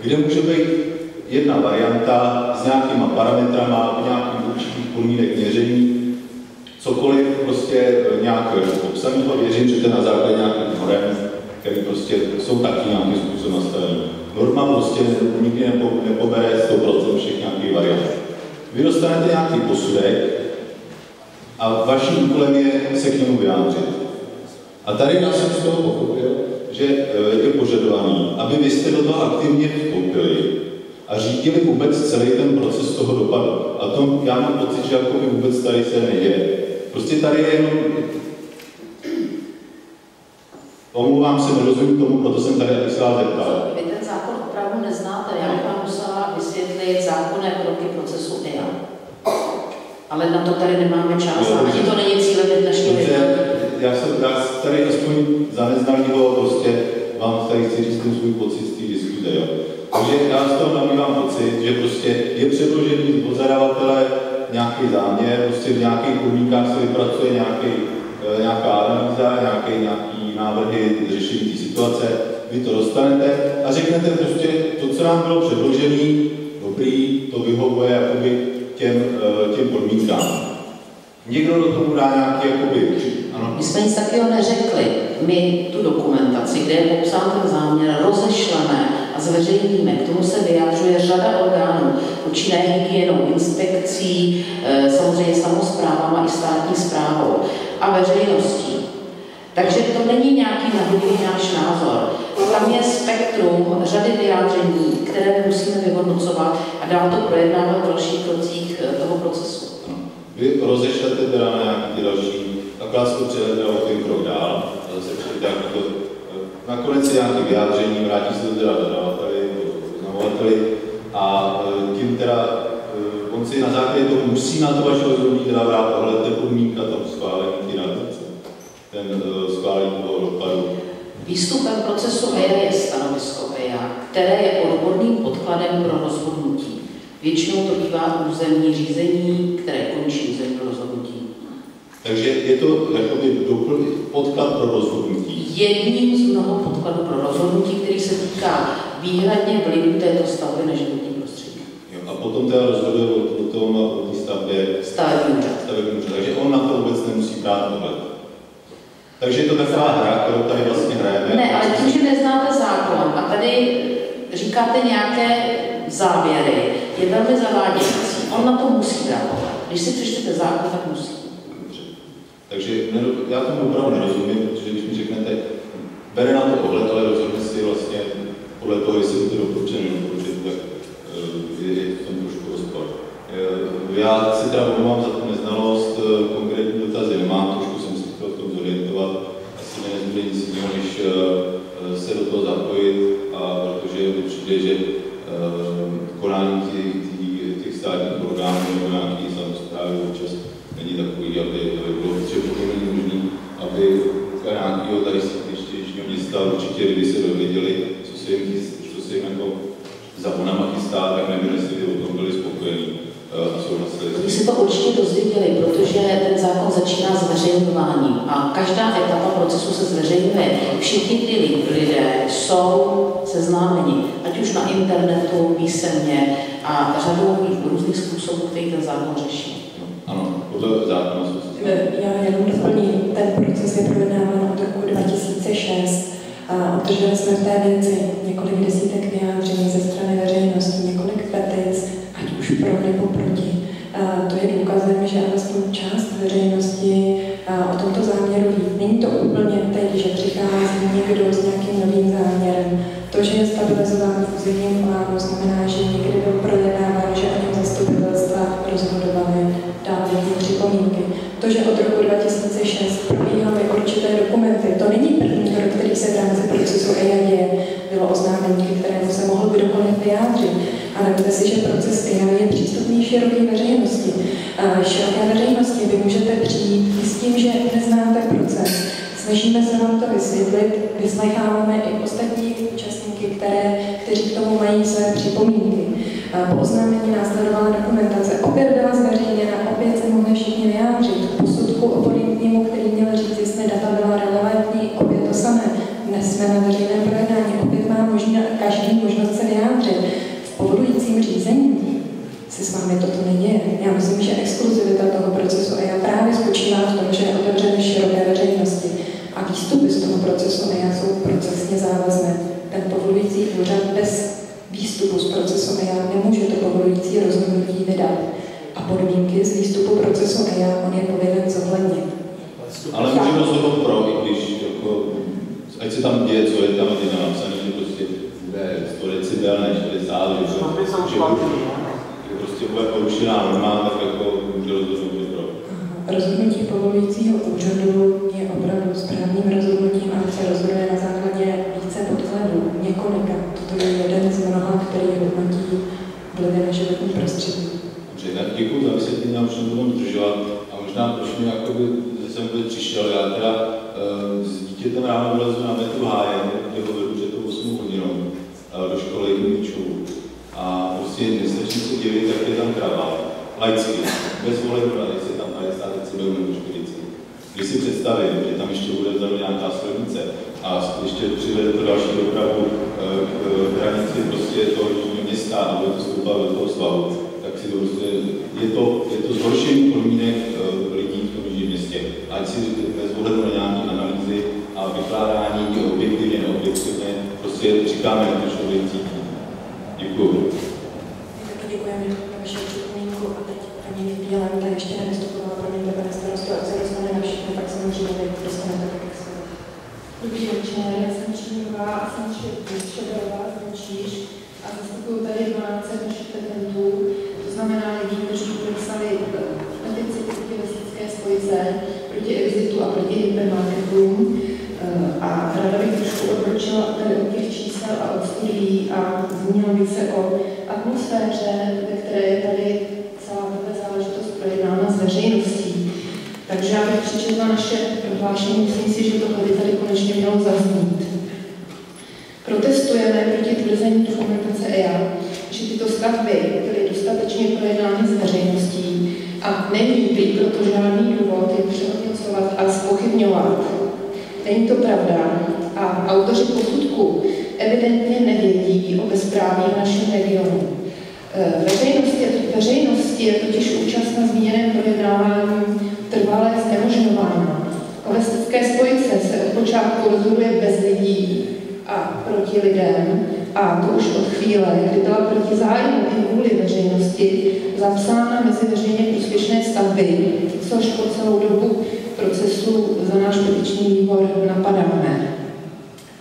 kde může být jedna varianta s nějakýma parametrama, nějakých určitých podmínek měření, cokoliv prostě nějak popsanýho, věřím, že to je na základě nějakých norem, které prostě jsou taky nějakým způsobem nastavený. Norma prostě nikdy nepobere 100% všech nějakých variant. Vy dostanete nějaký posudek a vaším úkolem je se k němu vyjádřit. A tady já jsem z toho pochopil, že je požadovaný, aby vy jste do toho aktivně vstoupili a řídili vůbec celý ten proces toho dopadu. A to já mám pocit, že jako vůbec tady se neděje. Prostě tady je jenom... Omlouvám se, nerozumím tomu, proto jsem tady se vás zeptal. Vy ten zákon opravdu neznáte, já bych vám musela vysvětlit zákonné kroky procesu EIA. Ale na to tady nemáme čas, a ani to není cílem dnešního jednání. Já tady aspoň za neznalýho prostě vám tady chci říct ten svůj pocit z té diskuze. Jo. Takže já z toho nabývám pocit, že prostě je předložený od zadavatele nějaký záměr, prostě v nějakých podmínkách se vypracuje nějaká analýza, nějaký návrhy řešení té situace, vy to dostanete a řeknete prostě to, co nám bylo předložené, dobrý, to vyhovuje jakoby těm podmínkám. Někdo do tomu dá nějaký jakoby... Ano. My jsme nic takového neřekli. My tu dokumentaci, kde je popsán ten záměr, rozešleme a zveřejníme. K tomu se vyjádřuje řada orgánů, počínaje hygienou, inspekcí, samozřejmě samosprávama i státní správou a veřejností. Takže to není nějaký nahodilý náš názor. Tam je spektrum řady vyjádření, které my musíme vyhodnocovat a dál to projednávat v dalších krocích toho procesu. Vy rozešlete teda na nějaký ty další, akorát se to přijde o ten krok dál, a zase přijde to, nakonec je nějaké vyjádření, vrátí se to teda oznamovateli a tím teda on si na základě toho musí na to vaše rozhodnutí teda vrát ohled, to je podmínka tam schválení ty nadace, ten schválení toho dopadu. Výstupem procesu EIA je stanovisko EIA, které je odborným podkladem pro rozhodnutí. Většinou to bývá územní řízení, které končí územní rozhodnutí. Takže je to jakoby podklad pro rozhodnutí? Jedním z mnoho podkladů pro rozhodnutí, který se týká výhradně vlivu této stavby na životní prostředí. Jo, a potom teda rozhoduje o té stavbě stavební úřad. Takže on na to vůbec nemusí brát ohled. Takže je to taková hra, kterou tady vlastně hrajeme. Ne, ale tím, že neznáte zákon a tady říkáte nějaké závěry, je velmi zavádějící. On na to musí brát ohled. Když si přečtete zákon, tak musí. Takže já tomu opravdu nerozumím, protože když mi řeknete, bere na to ohled, ale rozhodne si vlastně podle toho, jestli to doporučené doporučit, tak je v tom trošku rozpor. Já si teda omlouvám za tu neznalost, konkrétní dotazy nemám, trošku jsem si chtěl v tom zorientovat, asi nezbude nic jiného, než se do toho zapojit, a protože mi přijde, že konání těch státních orgánů nebo nějaký samosprávy občas není takový, aby bylo potřeba možný, aby nějakého tady ještě města určitě, kdyby se dověděli, co se jim jako za vonama chystá, tak nevím, jestli by o tom byli spokojení a souhlasili. Oni si to určitě dozvěděli, protože ten zákon začíná zveřejňováním a každá etapa procesu se zveřejňuje. Všichni ty lidé jsou seznámeni, ať už na internetu, písemně a řadou různých způsobů, který ten zákon řeší. Ano, podle zákona. Já jenom doplním, ten proces je projednáván od roku 2006 a obdrželi jsme v té věci několik desítek vyjádření ze strany veřejnosti, několik petic, ať už pro nebo proti. To je důkazem, že alespoň část veřejnosti o tomto záměru ví. Není to úplně teď, že přichází někdo s nějakým novým záměrem. To, že je stabilizován v územním plánu, znamená, že někdy byl projednáván, že o něm zastupitelstva rozhodovaly, dávaly ty připomínky. To, že od roku 2006 probíhaly určité dokumenty, to není první krok, který se v rámci procesu EIA děje. A vemte si, že proces EIA je přístupný široké veřejnosti. Široké veřejnosti vy můžete přijít s tím, že neznáte proces. Snažíme se vám to vysvětlit, vyslecháváme i ostatní účastníky, kteří k tomu mají své připomínky. Po oznámení následovala dokumentace, opět byla zveřejněna, opět se mohli všichni vyjádřit. K posudku oponentnímu, který měl říct, jestli data byla relevantní, opět to samé. Dnes jsme na veřejném projednání, opět má každý možnost se vyjádřit. V povolujícím řízení se s vámi toto neděje. Já myslím, že exkluzivita toho procesu EIA právě spočívá v tom, že je otevřené široké veřejnosti. A výstupy z toho procesu EIA jsou procesně závazné. Ten povolující úřad bez výstupu z procesu EIA nemůže to povolující rozhodnutí vydat. A podmínky z výstupu procesu EIA on je povinen zohlednit. Ale můžeme rozhodnout pro, i když jako, ať se tam děje, co je tam napsané, že prostě bude 100 decibel, ne 60, že prostě bude porušená norma, tak jako může rozhodnout pro. Rozhodnutí povolujícího úřadu je opravdu správným rozhodnutím a se rozhoduje na základě více podkladů, několika. Toto je jeden z mnoha, který hodnotí vlivy na životní prostředí. Dobře, tak děkuji za vysvětlení, já už nebudu zdržovat. A možná proč mě jakoby, jsem vůbec přišel, já teda s dítětem ráno vylezu na metru hájem, kde ho vedu před tou 8 hodinou do školy Míčů. A prostě nestačí se divit, jak je tam kravál. Laicky, bez ohledu na, jestli tam 50 decibel nebo 40. Když si představím, že tam ještě bude vzadu nějaká silnice a ještě přivede to další dopravu k hranici prostě toho města a bude to stoupat do toho svahu, tak si to prostě, je to zhoršení podmínek lidí v tom městě. Ať si bez ohledu na nějaké analýzy a vykládání objektivně, neobjektivně, prostě říkáme, jak to člověk cítí. Děkuju. Děkujeme za vaši připomínku a teď paní Bílá, ještě nevystupovala, promiňte, pane starosto, ať se dostane na všechno, tak samozřejmě dostanete tak, jak se. Dobrý večer, já jsem Čínová a jsem Šeberová z Číž a zastupuju tady 12 našich petentů, to znamená lidí, kteří podepsali petici proti Vesnické spojice, proti exitu a proti hypermarketům. A ráda bych trošku odbočila od těch čísel a od studií a zmínila bych se o atmosféře, ve které je tady celá tato záležitost projednána s veřejností. Takže já bych přečetla naše prohlášení, myslím si, že to tady konečně mělo zaznít. Protestujeme proti tvrzení dokumentace EIA, že tyto stavby byly dostatečně projednány s veřejností a není prý proto žádný důvod je přehodnocovat a zpochybňovat. Není to pravda a autoři posudku evidentně nevědí o bezpráví v našem regionu. Veřejnosti je totiž účast na zmíněném projednávání trvalé znemožňována. O Vesnické spojice se od počátku rozhoduje bez lidí a proti lidem, a to už od chvíle, kdy byla proti zájmu i vůli veřejnosti zapsána mezi veřejně prospěšné stavby, což po celou dobu procesu za náš petiční výbor napadáme.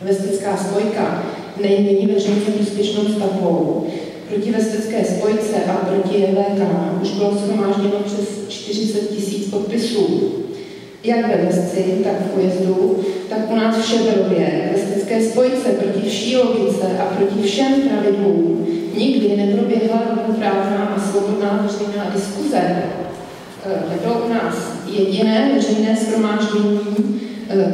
Vesnická spojka není veřejně prospěšnou stavbou. Proti Vesnické spojce a proti JVK už bylo shromážděno přes 40 000 podpisů. Jak ve Vesci, tak v Újezdu, tak u nás v Šeberově, Vesnické spojce proti vší logice a proti všem pravidlům nikdy neproběhla rovnoprávná a svobodná veřejná diskuze. Nebylo u nás jediné veřejné shromáždění,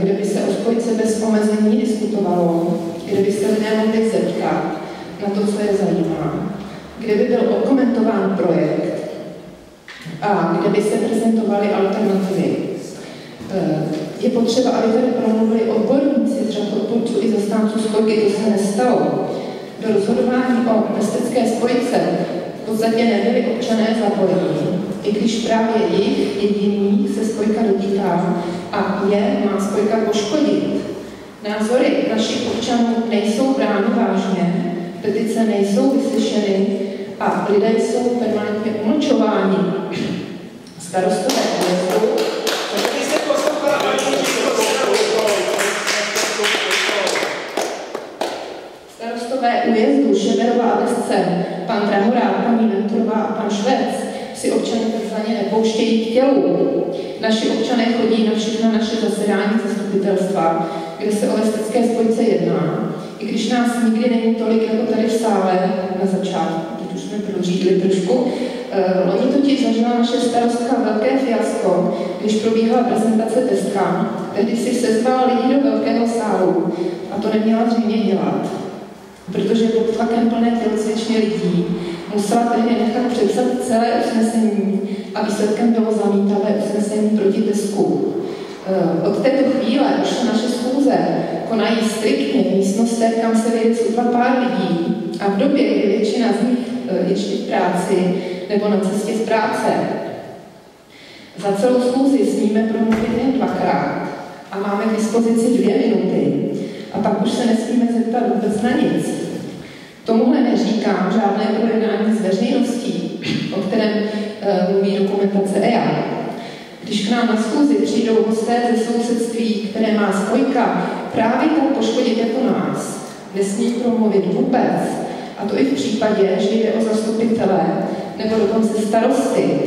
kde by se o spojce bez omezení diskutovalo, kde by se lidé mohli zeptat na to, co je zajímá, kde by byl okomentován projekt a kde by se prezentovaly alternativy. Je potřeba, aby tady promluvili odborníci z řad odpůrců i zastánců spojky, to se nestalo. Do rozhodování o Vesnické spojce v podstatě nebyli občané zapojení, i když právě jich jediných se spojka dotýká a je má spojka poškodit. Názory našich občanů nejsou brány vážně, petice nejsou vyslyšeny a lidé jsou permanentně umlčováni. Starostové Újezdu. Starostové Újezdu, Šeberova a Vesce, pan Drahorák, paní Venturová a pan Švec si občany takzvaně nepouštějí k tělu. Naši občané chodí na všechna naše zasedání zastupitelstva, kde se o Vesnické spojce jedná. I když nás nikdy není tolik jako tady v sále na začátku, teď už jsme prořídli trošku. Loni totiž zažila naše starostka velké fiasko, když probíhala prezentace Teska. Tehdy si sezvala lidi do velkého sálu a to neměla zřejmě dělat, protože pod tlakem plné tělocvičny lidí musela tehdy nechat přepsat celé usnesení a výsledkem bylo zamítavé usnesení proti Tesku. Od této chvíle už se naše schůze konají striktně v místnostech, kam se vejde sotva pár lidí a v době, kdy většina z nich ještě v práci nebo na cestě z práce. Za celou schůzi smíme promluvit jen 2krát a máme k dispozici 2 minuty a pak už se nesmíme zeptat vůbec na nic. Tomuhle neříkám žádné projednání s veřejností, o kterém mluví dokumentace EIA. Když k nám na schůzi přijdou hosté ze sousedství, které má spojka právě tak poškodit jako nás, nesmí promluvit vůbec, a to i v případě, že jde o zastupitele nebo dokonce starosty.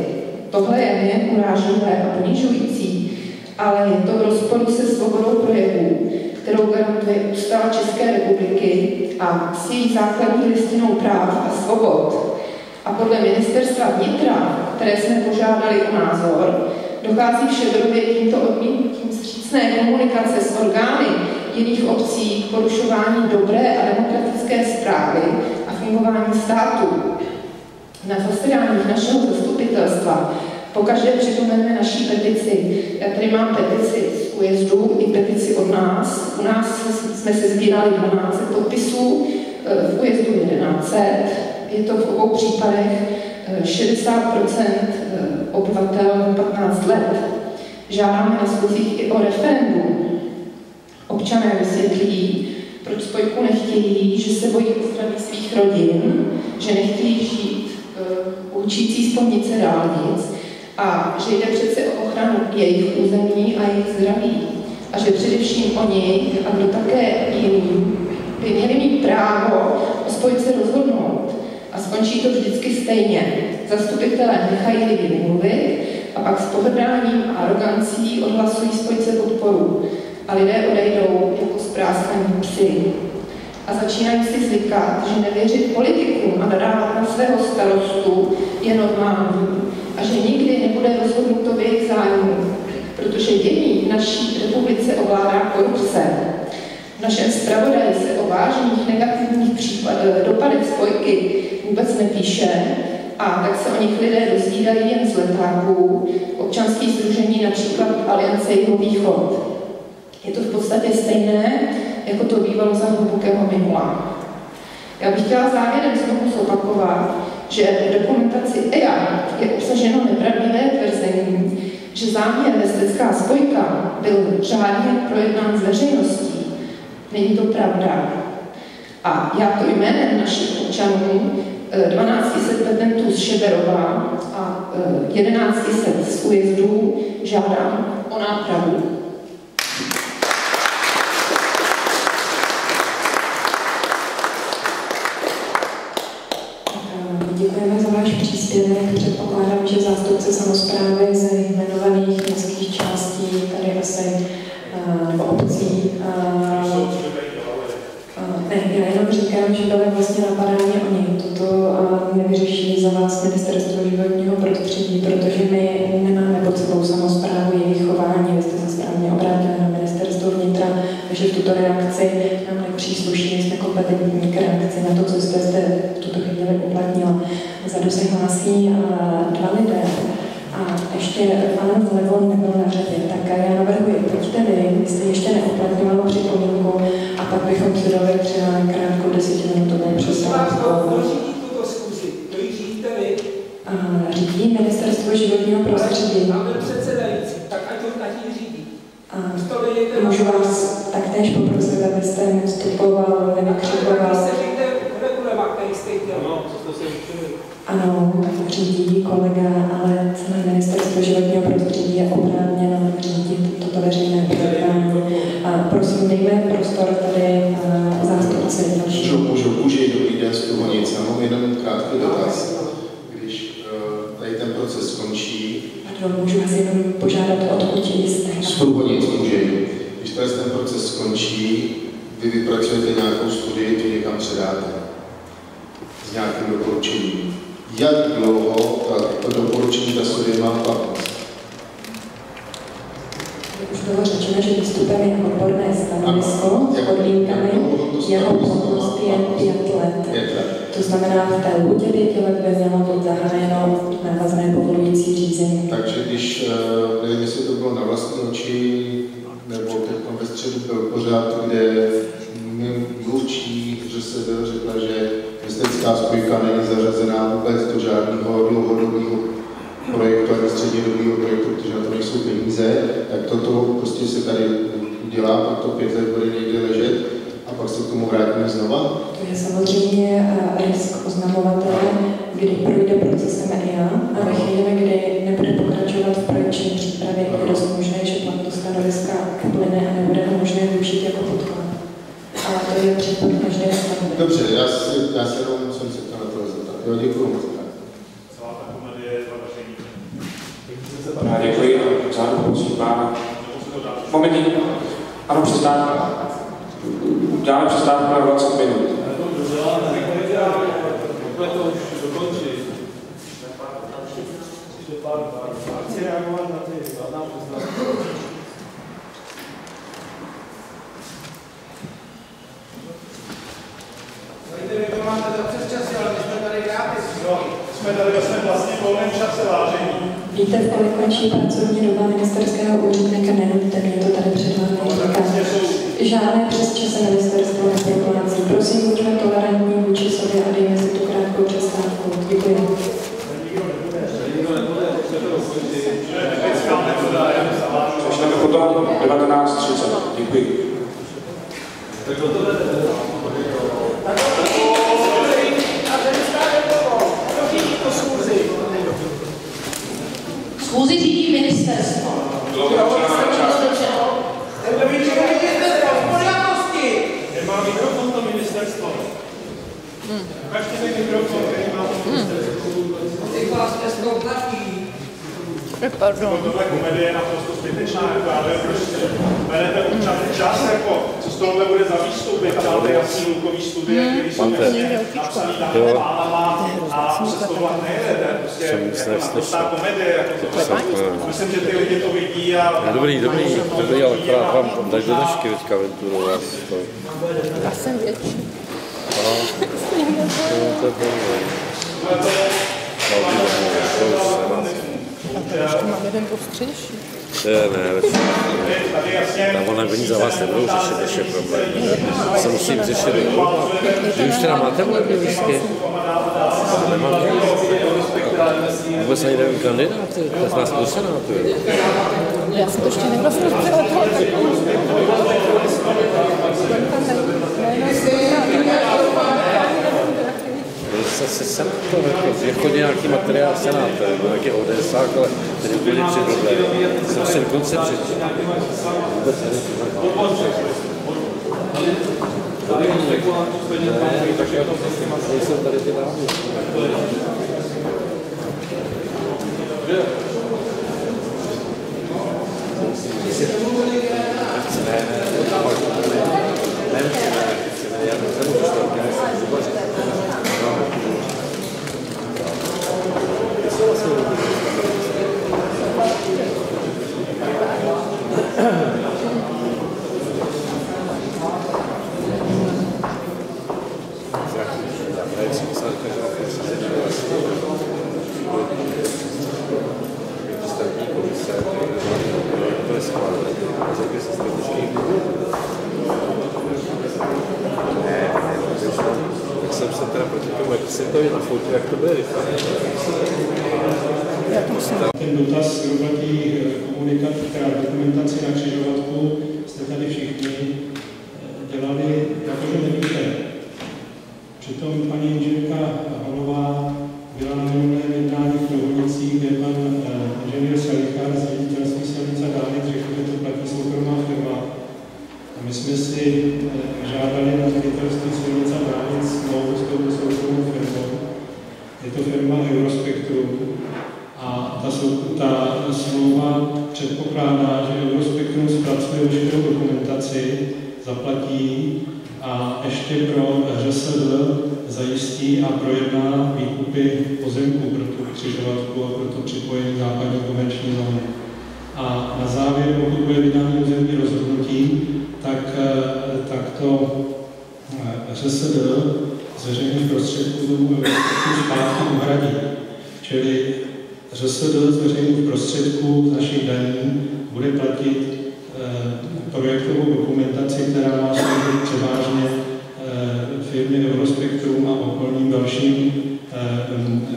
Tohle je nejen urážlivé a ponižující, ale je to v rozporu se svobodou projevu, kterou garantuje Ústava České republiky a s její základní listinou práv a svobod. A podle Ministerstva vnitra, které jsme požádali o názor, dochází všedobě tímto odmítnutím vstřícné komunikace s orgány jiných obcí k porušování dobré a demokratické správy a fungování státu. Na zasedáních našeho zastupitelstva pokaždé připomeneme naší petici. Já tady mám petici z újezdu i petici od nás. U nás jsme se sbírali 12 podpisů, v újezdu 1100. Je to v obou případech 60% obyvatel 15 let. Žádáme na schůzích i o referendum. Občané vysvětlí, proč spojku nechtějí, že se bojí o zdraví svých rodin, že nechtějí žít učící spolnice dálnic a že jde přece o ochranu jejich území a jejich zdraví. A že především oni, a kdo také jiný, by měli mít právo o spojce rozhodnout. A skončí to vždycky stejně. Zastupitelé nechají lidi mluvit a pak s pohrdáním a arogancí odhlasují spojce podporu. A lidé odejdou jako spráskaní psy. A začínají si zvykat, že nevěřit politikům a nadávat na svého starostu je normální a že nikdy nebude rozhodnuto v jejich zájmu, protože dění v naší republice ovládá korupce. V našem zpravodaji se o vážných negativních dopadech spojky vůbec nepíše a tak se o nich lidé dozvídají jen z letáků, občanských sdružení, například Aliance Jihovýchod. Je to v podstatě stejné, jako to bývalo za hlubokého minula. Já bych chtěla závěrem znovu zopakovat, že v dokumentaci EIA je obsaženo nepravdivé tvrzení, že záměr Vestecká spojka byl řádně projednán s veřejností. Není to pravda. A já to jménem našich občanů, 1200 petentů z Šeberova a 1100 z újezdů žádám o nápravu. Děkujeme za váš příspěvek. Předpokládám, že zástupce samosprávy ze jmenovaných městských částí tady asi nebo obcí. Ne, já jenom říkám, že byly vlastně napadáni oni. Toto nevyřeší za vás Ministerstvo životního prostředí, protože my nemáme pod sebou samosprávu jejich chování. Vy jste se správně obrátili na Ministerstvo vnitra, takže v tuto reakci nám nepřísluší, jsme kompetentní k reakci na to, co jste v tuto chvíli uplatnila. Vzadu se hlásí 2 lidé. A ještě pan Levon nebyl na řadě, tak já navrhuji, pojďte vy jste ještě neuplatňovala připomínku a pak bychom si dali třeba krátkou 10minutovou přestávku. Řídí Ministerstvo životního prostředí. Máme předsedající, tak ať to řídí. Můžu vás taktéž poprosit, abyste vstupoval, nevykřikoval. Ano, řídí kolega, ale celé Ministerstvo životního prostředí je oprávněno řídit toto veřejné projednání. Prosím, dejme prostor tady zástupci další. Můžu dobrý den z Průhonic. Já mám jenom krátký dotaz. Když tady ten proces skončí... Pardon, můžu vás jenom požádat, odkud jste? Z Průhonic můžu. Když tady ten proces skončí, vy vypracujete nějakou studii, tu někam předáte s nějakým doporučením. jak dlouho to doporučení ta studie má platnost? Už bylo řečeno, že výstupem je odborné stanovisko s podmínkami, jeho platnost je 5 let. To znamená, v té lhůtě 5 let by mělo být zahájeno návazné povolující řízení. Takže když, nevím, jestli to bylo na vlastní oči, nebo teď ve středu byl pořád, kde mluvčí ŘSD řekla, že městecká spojka není zařazená vůbec do žádného dlouhodobého projektu ani střednědobého projektu, protože na to nejsou peníze, tak toto prostě se tady udělá, pak to 5 let bude někde ležet a pak se k tomu vrátíme znova. To je samozřejmě risk oznamovatele, kdy projde procesem EIA a ve chvíli, kdy nebude pokračovat v projekční přípravě, je dost možné, že platnost stanoviska uplyne a nebude ho možné využít jako podklad. Ale to je případ každé stavby. Dobře, já se jenom jsem se chtěl na to zeptat. Jo, děkuji moc. Celá ta komedie je zavaření. Já děkuji. Zároveň prosím pána. Momentní. Ano, přestávka. Dáme přestávku na 20 minut. Chci reagovat na ty hlavná poznámka. Vy máte to přes časy, ale my jsme tady gratis. Jsme tady vlastně v volném čase vážení. Víte, v kolik končí pracovní doba ministerského úředníka? Nenuďte mě to tady před vámi říká. Žádné přesčasy ministerstvo neproplácí. Prosím, buďme tolerantní vůči sobě a dejme si tu krátkou přestávku. Děkuji. Začneme potom 19:30. Děkuji. Schůzi řídí ministerstvo. Nemá mikrofon to ministerstvo. Ukažte mi mikrofon, který má to ministerstvo. Teď vás dneska platí. Pardon. Tohle komedie je naprosto zbytečná, prostě berete občas čas, co z tohohle bude za výstupy, a dále jasný hlukový studie, který jsou jasně napsaný dále pánama a přes to vlak nejede, to je prostě naprostá komedie, myslím, že ty lidi to vidí a... Dobrý, ale akorát vám dají do držky teďka Venturu, vás to... Já jsem větší. To je ještě mám jeden postřejší. Tam ona oni za vás nebudou řešit naše problémy. Se musím řešit. Vy už teda máte volební lístky? Nemáte? Vůbec ani nevím kandidáty, to z nás do senátu. Já jsem to ještě nebyla zprostila Zase senátor, je chodí nějaký materiál senátor, nějaký ODSák, ale teď úplně tři problémy. Jsem si dokonce přečil. Vůbec nejsou tady ty dámy. Ten dotaz zhruba dokumentaci na křižovatku jste tady všichni dělali, jakože nevíte. Přitom paní inženýrka Holová byla na minulém jednání v Rohonicích, kde pan inženýr Salichar z ředitelství silnic a dálnic řekl, že to platí soukromá firma. A my jsme si žádali na ředitelství silnic a dálnic smlouvu s touto soukromou firmou. Je to firma Eurospektrum. A ta smlouva předpokládá, že Eurospektrum zpracuje veškerou dokumentaci, zaplatí a ještě pro ŘSD zajistí a projedná výkupy pozemků pro tu křižovatku a pro to připojení západní komerční zóny. A na závěr, pokud bude vydáno územní rozhodnutí, tak to ŘSD z veřejných prostředků zpátky uhradí. Čili ŘSD z veřejných prostředků z našich daní bude platit projektovou dokumentaci, která má sloužit převážně firmě Eurospektrum a okolním dalším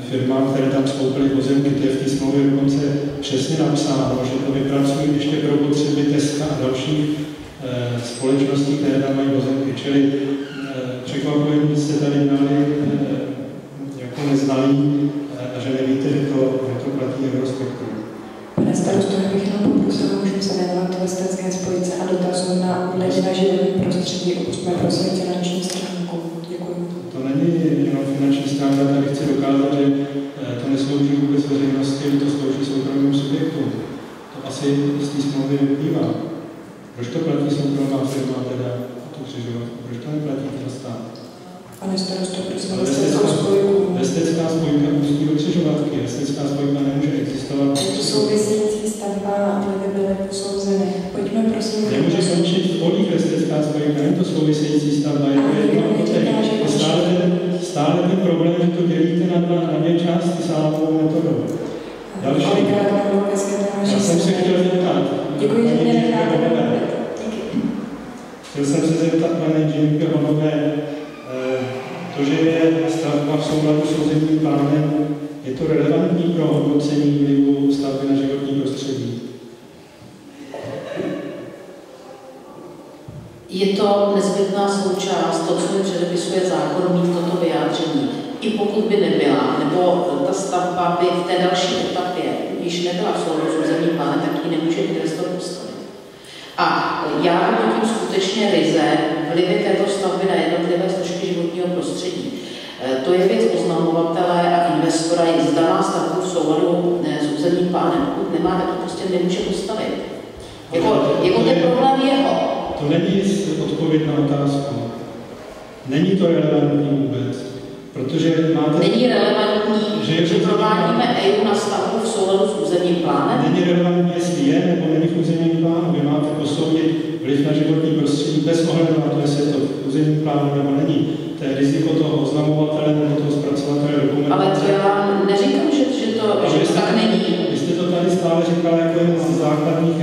firmám, které tam skoupily pozemky. To je v té smlouvě dokonce přesně napsáno, že to vypracují ještě pro potřeby Teska a dalších společností, které tam mají pozemky. Čili překvapuje, že jste tady dali jako neznalí a že nevíte, že to platí Eurospektrum. Pane starosto, já bych jenom poprosila, můžu se věnovat Vestecké spojce a dotazů na vliv na životní prostředí, opustíme prosím finanční stránku. Děkuji. To není jenom finanční stránka, tady chci dokázat, že to neslouží vůbec veřejnosti, to slouží soukromým subjektům. To asi z té smlouvy vyplývá. Proč to platí soukromá firma teda tu křižovatku? Proč to neplatí ten stát? Pane starosto, prosím, Vesteckou spojku. Vestecká spojka pustí do křižovatky. Vestecká spojka nemůže existovat. To související stavba a vlivy byly posouzeny. Pojďme prosím. Nemůže končit v polích Vestecká spojka, není to související stavba. Je to stále ten problém, že to dělíte na dvě části sálovou metodou. Další. Já jsem se chtěl zeptat. Děkuji, že mě necháte. Chtěl jsem se zeptat, paní inženýrky Honové, to, že je stavba v souladu s územním plánem, je to relevantní pro hodnocení vlivu stavby na životní prostředí? Je to nezbytná součást, to, co mi předepisuje zákon, mít toto vyjádření. I pokud by nebyla, nebo ta stavba by v té další etapě již nebyla v souladu s územním plánem, tak ji nemůže investor postavit. A já hodnotím skutečně ryze vlivy této stavby na jednotlivé složky životního prostředí. To je věc oznamovatele a investora, zda má stavbu v souladu s územním plánem. Pokud nemá, tak to prostě nemůže postavit. Jako ten problém jeho. To není odpověď na otázku. Není to relevantní vůbec. Protože máte... Není relevantní, že provádíme EIA na stavbu v souladu s územním plánem? Není relevantní, jestli je nebo není v územním plánu. Vy máte posoudit vliv na životní prostředí bez ohledu na to, jestli je to v územním plánu nebo není. To je riziko toho oznamovatele nebo toho zpracovatele dokumentace. Ale to já neříkám, že to tak není. Vy jste to tady stále říkala jako jeden z základních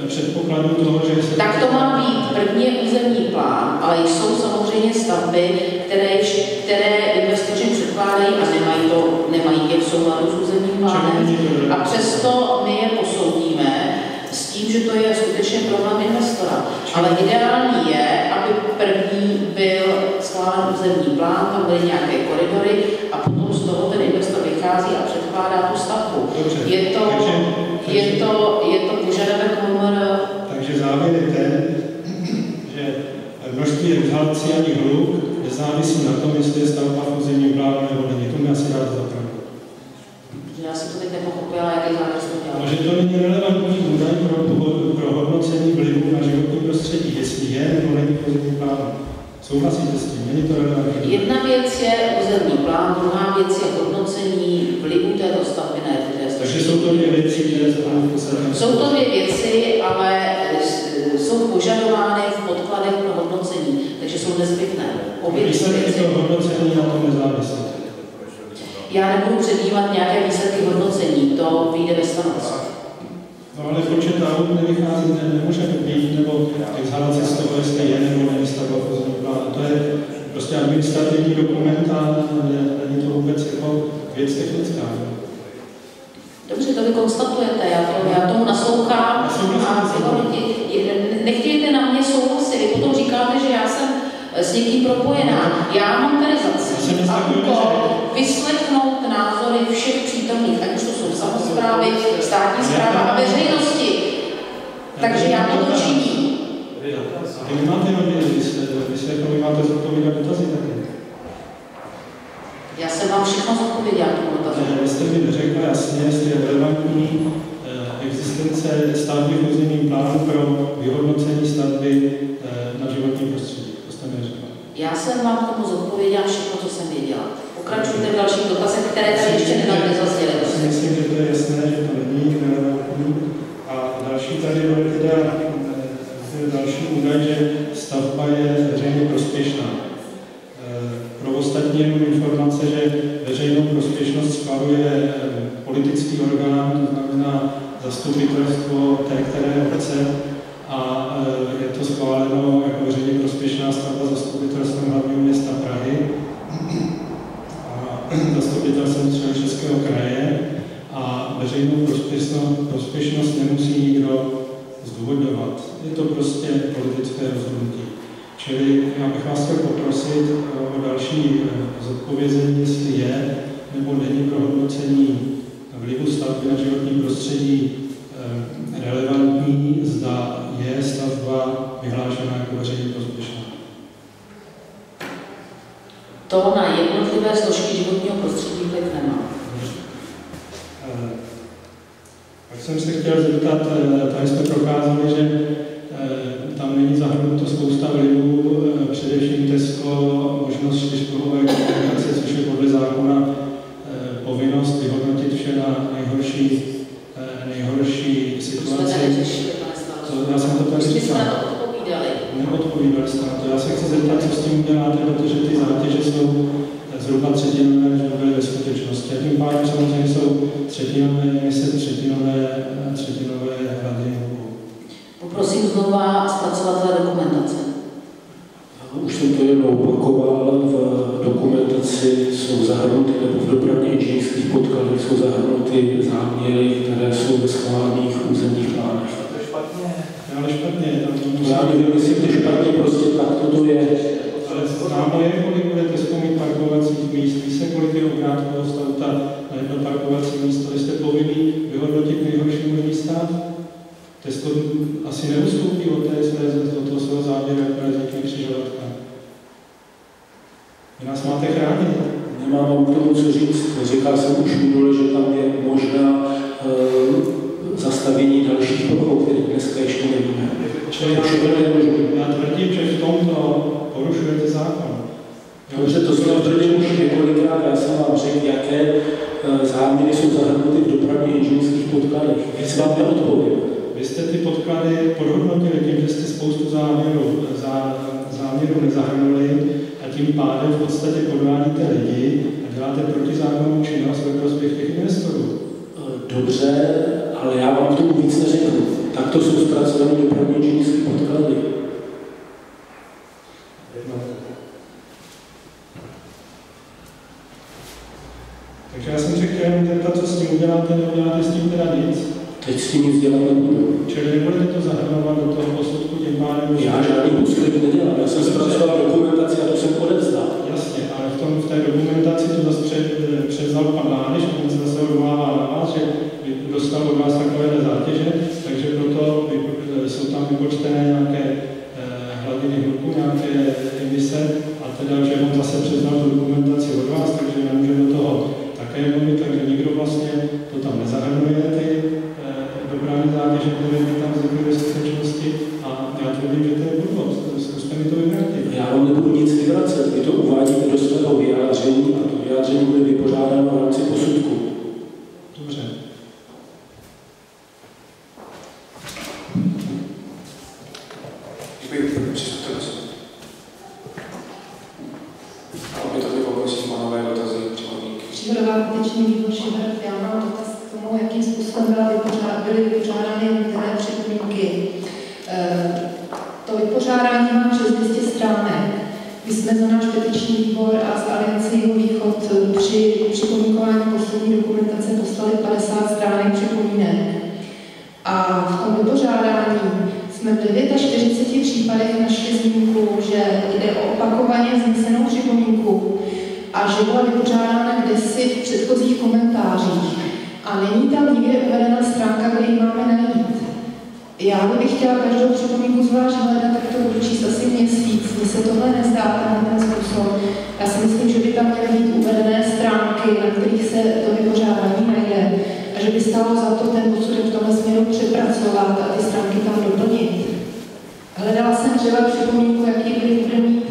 předpokladů toho, že... Tak to má být. První je územní plán, ale jsou samozřejmě stavby, které investoři předkládají a nemají je v souladu s územním plánem. A přesto my je posoudíme s tím, že to je skutečně problém investora. Ale ideální je, aby první byl schválen územní plán, tam byly nějaké koridory a potom z toho ten investor vychází a předkládá tu stavbu. Je to požadavek MMR. Takže závěr je ten, že množství exhalací a hluk nezávisí na tom, jestli je stavba v územním plánu nebo není. To mi asi rád zapravdu. Já si to teď nepochopila, jaký závěr jsem dělala. Že to není relevantní údaj pro hodnocení vlivu na životní prostředí, jestli je nebo není v územním plánu. Souhlasíte s tím? Není to relevantní? Jedna věc je územní plán, druhá věc je hodnocení vlivu této stavby na jednotlivé stavby. Takže jsou to dvě věci, které jsou to dvě věci, ale jsou požadovány v podkladech pro hodnocení, takže jsou nezbytné. Obě věci. To hodnocení na tom nezávisí. Já nebudu předjímat nějaké výsledky hodnocení, to vyjde ve stanovisku. No ale počet aut nevychází, nemůže být, nebo exhalace z toho, jestli je nebo není stavba v územním plánu. To je prostě administrativní dokument a není to vůbec jako věc technická. Dobře, to vy konstatujete, já tomu naslouchám a nechtějte na mě souhlasy. Vy potom říkáte, že já jsem s někým propojená. Já mám tady za cíl a úkol vyslechnout názory všech přítomných, ať už to jsou samosprávy, státní správa a veřejnosti. Takže já to činím. Vy nemáte jenom vyslechnout, vy máte zodpovědět dotazy taky. Já jsem vám všechno zodpověděla tomu dotazu. Vy jste mi neřekla jasně, jestli je relevantní existence stavby v územním plánu pro vyhodnocení stavby na životní prostředí. To jste mi řekla. Já jsem vám k tomu zodpověděla všechno, co jsem věděla. Pokračujte v dalších dotazech, které tady ještě nezazněly. Já si myslím, že to je jasné, že to není relevantní. A další tady bude teda další údaj, že stavba je veřejně prospěšná. Pro ostatní jenom informace, že veřejnou prospěšnost schvaluje politický orgán, to znamená zastupitelstvo té které obce, a je to schváleno jako veřejně prospěšná stavba zastupitelstvem hlavního města Prahy a zastupitelstvem Středočeského kraje, a veřejnou prospěšnost nemusí nikdo zdůvodňovat. Je to prostě politické rozhodnutí. Čili já bych vás chtěl poprosit o další zodpovězení, jestli je nebo není pro hodnocení vlivu stavby na životní prostředí relevantní, zda je stavba vyhlášena jako veřejně prospěšná. To na jednotlivé složky životního prostředí vliv nemá. Tak jsem se chtěl zeptat, tady jsme prokázali, že tam není zahrnuto spousta vlivů, především Tesco, možnost čtyřpruhové komunikace, což je podle zákona povinnost vyhodnotit vše na nejhorší situaci. Já jsem to tady říkal. Neodpovídali jste na to. Já se chci zeptat, co s tím uděláte, protože ty zátěže jsou zhruba třetinové, než by byly ve skutečnosti. A tím pádem samozřejmě jsou třetinové emise, třetinové hlady. Poprosím znova zpracovatele dokumentace. Už jsem to jednou opakoval, v dokumentaci jsou zahrnuty, nebo v dopravně inženýrských podkladech jsou zahrnuty záměry, které jsou ve schválených územních plánech. To je špatně. Ale špatně. Já nevím, jestli to špatně, prostě tak to je. Ale známo je, kolik budete zkoumit parkovacích míst, ví se, kolik je obrátkového stauta na jedno parkovací místo, jste povinný vyhodnotit nejhorší možný stav. Tesco asi neustoupí od toho svého záběru, které vznikne křižovatka. Vy nás máte chránit. Nemám vám k tomu co říct. Říkal jsem už minule, že tam je možná zastavění dalších pruhů, které dneska ještě nevíme. Já tvrdím, že v tomto porušujete zákon. Dobře, to jsme tvrdili už několikrát, já jsem vám řekl, jaké záměry jsou zahrnuty v dopravně inženýrských podkladech. Víc vám neodpovím. Vy jste ty podklady podhodnotili tím, že jste spoustu záměrů nezahrnuli a tím pádem v podstatě podvádíte lidi a děláte protizákonnou činnost ve prospěch těch investorů. Dobře, ale já vám k tomu víc neřeknu. Takto jsou zpracované dopravní inženýrské podklady. Takže já jsem se chtěl jenom zeptat, co s tím uděláte, neuděláte s tím teda nic. Teď s tím nic dělat nebudu. Čili nebudete to zahrnovat do toho posudku, tím pádem... Já žádný posudek nedělám, já jsem zpracoval dokumentaci a to jsem odevzdal. Jasně, ale v té dokumentaci to zase převzal pan Lánež, on se zase odvolává na vás, že dostal od vás takové zátěže, takže proto jsou tam vypočtené nějaké hladiny hluku, nějaké emise, a teda, že on zase převzal tu dokumentaci od vás, takže nemůže do toho také mluvit, takže nikdo vlastně to tam nezahrnuje, ty dopravní zátěže, které by tam vznikly ve skutečnosti, a já tvrdím, že to je podvod. Zkuste mi to vyvrátit. Já vám nebudu nic vyvracet, vy to uvádíte do svého vyjádření a to vyjádření bude vypořádáno v rámci posudku. Dobře. Děkuji, přistupte do sebe. A opět tady poprosím o nové dotazy, připomínky. Přírodová petiční výbor Šiberov, já mám dotaz k tomu, jakým způsobem byly vypořádány některé připomínky. To vypořádání má přes 200 stránek. My jsme za náš petiční výbor a za Alianci Jihovýchod při připomínkování poslední dokumentace poslali 50 stránek připomínek. A v tom vypořádání jsme v 49 případech našli zmínku, že jde o opakovaně vznesenou připomínku a že byla vypořádána kdesi v předchozích komentářích. A není tam nikde uvedena stránka, kde ji máme najít. Já bych chtěla každou připomínku zvlášť hledat, tak to budu číst asi měsíc. Mně se tohle nezdá, ten způsob. Já si myslím, že by tam měly být uvedené stránky, na kterých se to vypořádání najde. A že by stálo za to ten posudek v tomhle směru přepracovat a ty stránky tam doplnit. Hledala jsem třeba připomínku, jaký vliv bude mít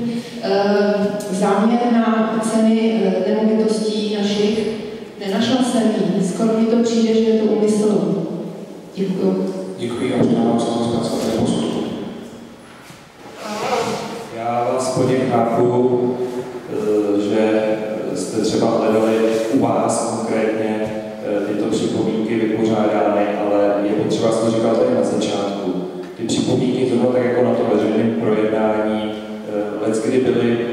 přijde, že je to úmyslné. Děkuji. Děkuji a předávám slovo zpracovatelé posudku. Já vás plně chápu, že jste třeba hledali u vás konkrétně tyto připomínky vypořádány, ale je potřeba, co říkal tady na začátku. Ty připomínky zrovna tak jako na to veřejném projednání leckdy byly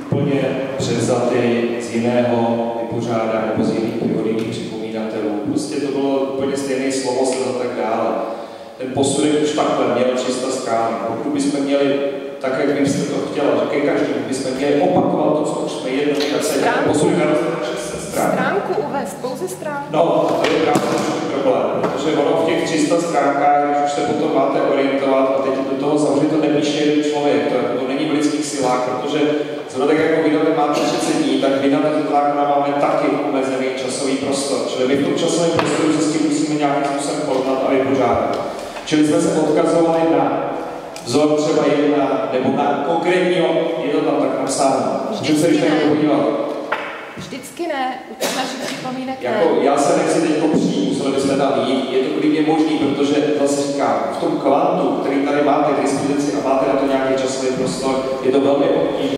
úplně převzaty z jiného vypořádání nebo z jiných prioritních připomínatelů. Prostě to bylo úplně stejné slovo se a tak dále. Ten posudek už takhle měl 300 stran. Pokud bychom měli, tak jak byste to chtěla, že ke každému bychom měli opakovat to, co už jsme jednou, tak se ten posudek na 600 stran. Stránku uvést, pouze stránku. No, to je právě problém, protože ono v těch 300 stránkách, když už se potom máte orientovat a teď do toho samozřejmě to nepíše jeden člověk, to není v lidských silách, protože zrovna tak jako vy na to máte 30 dní, tak vy na to zákona máme taky omezený časový prostor, čili my v tom časovém prostoru se s tím musíme nějakým způsobem porovnat a vypořádat. Čili jsme se odkazovali na vzor třeba jedna, nebo na konkrétního, je to tam tak napsáno. Můžeme se ještě podívat. Vždycky ne, u těch našich připomínek ne. Jako, já se nechci teď přijít, museli byste tam jít, je to klidně možný, protože zase říkám, v tom kvantu, který tady máte k dispozici a máte na to nějaký časový prostor, je to velmi obtížné.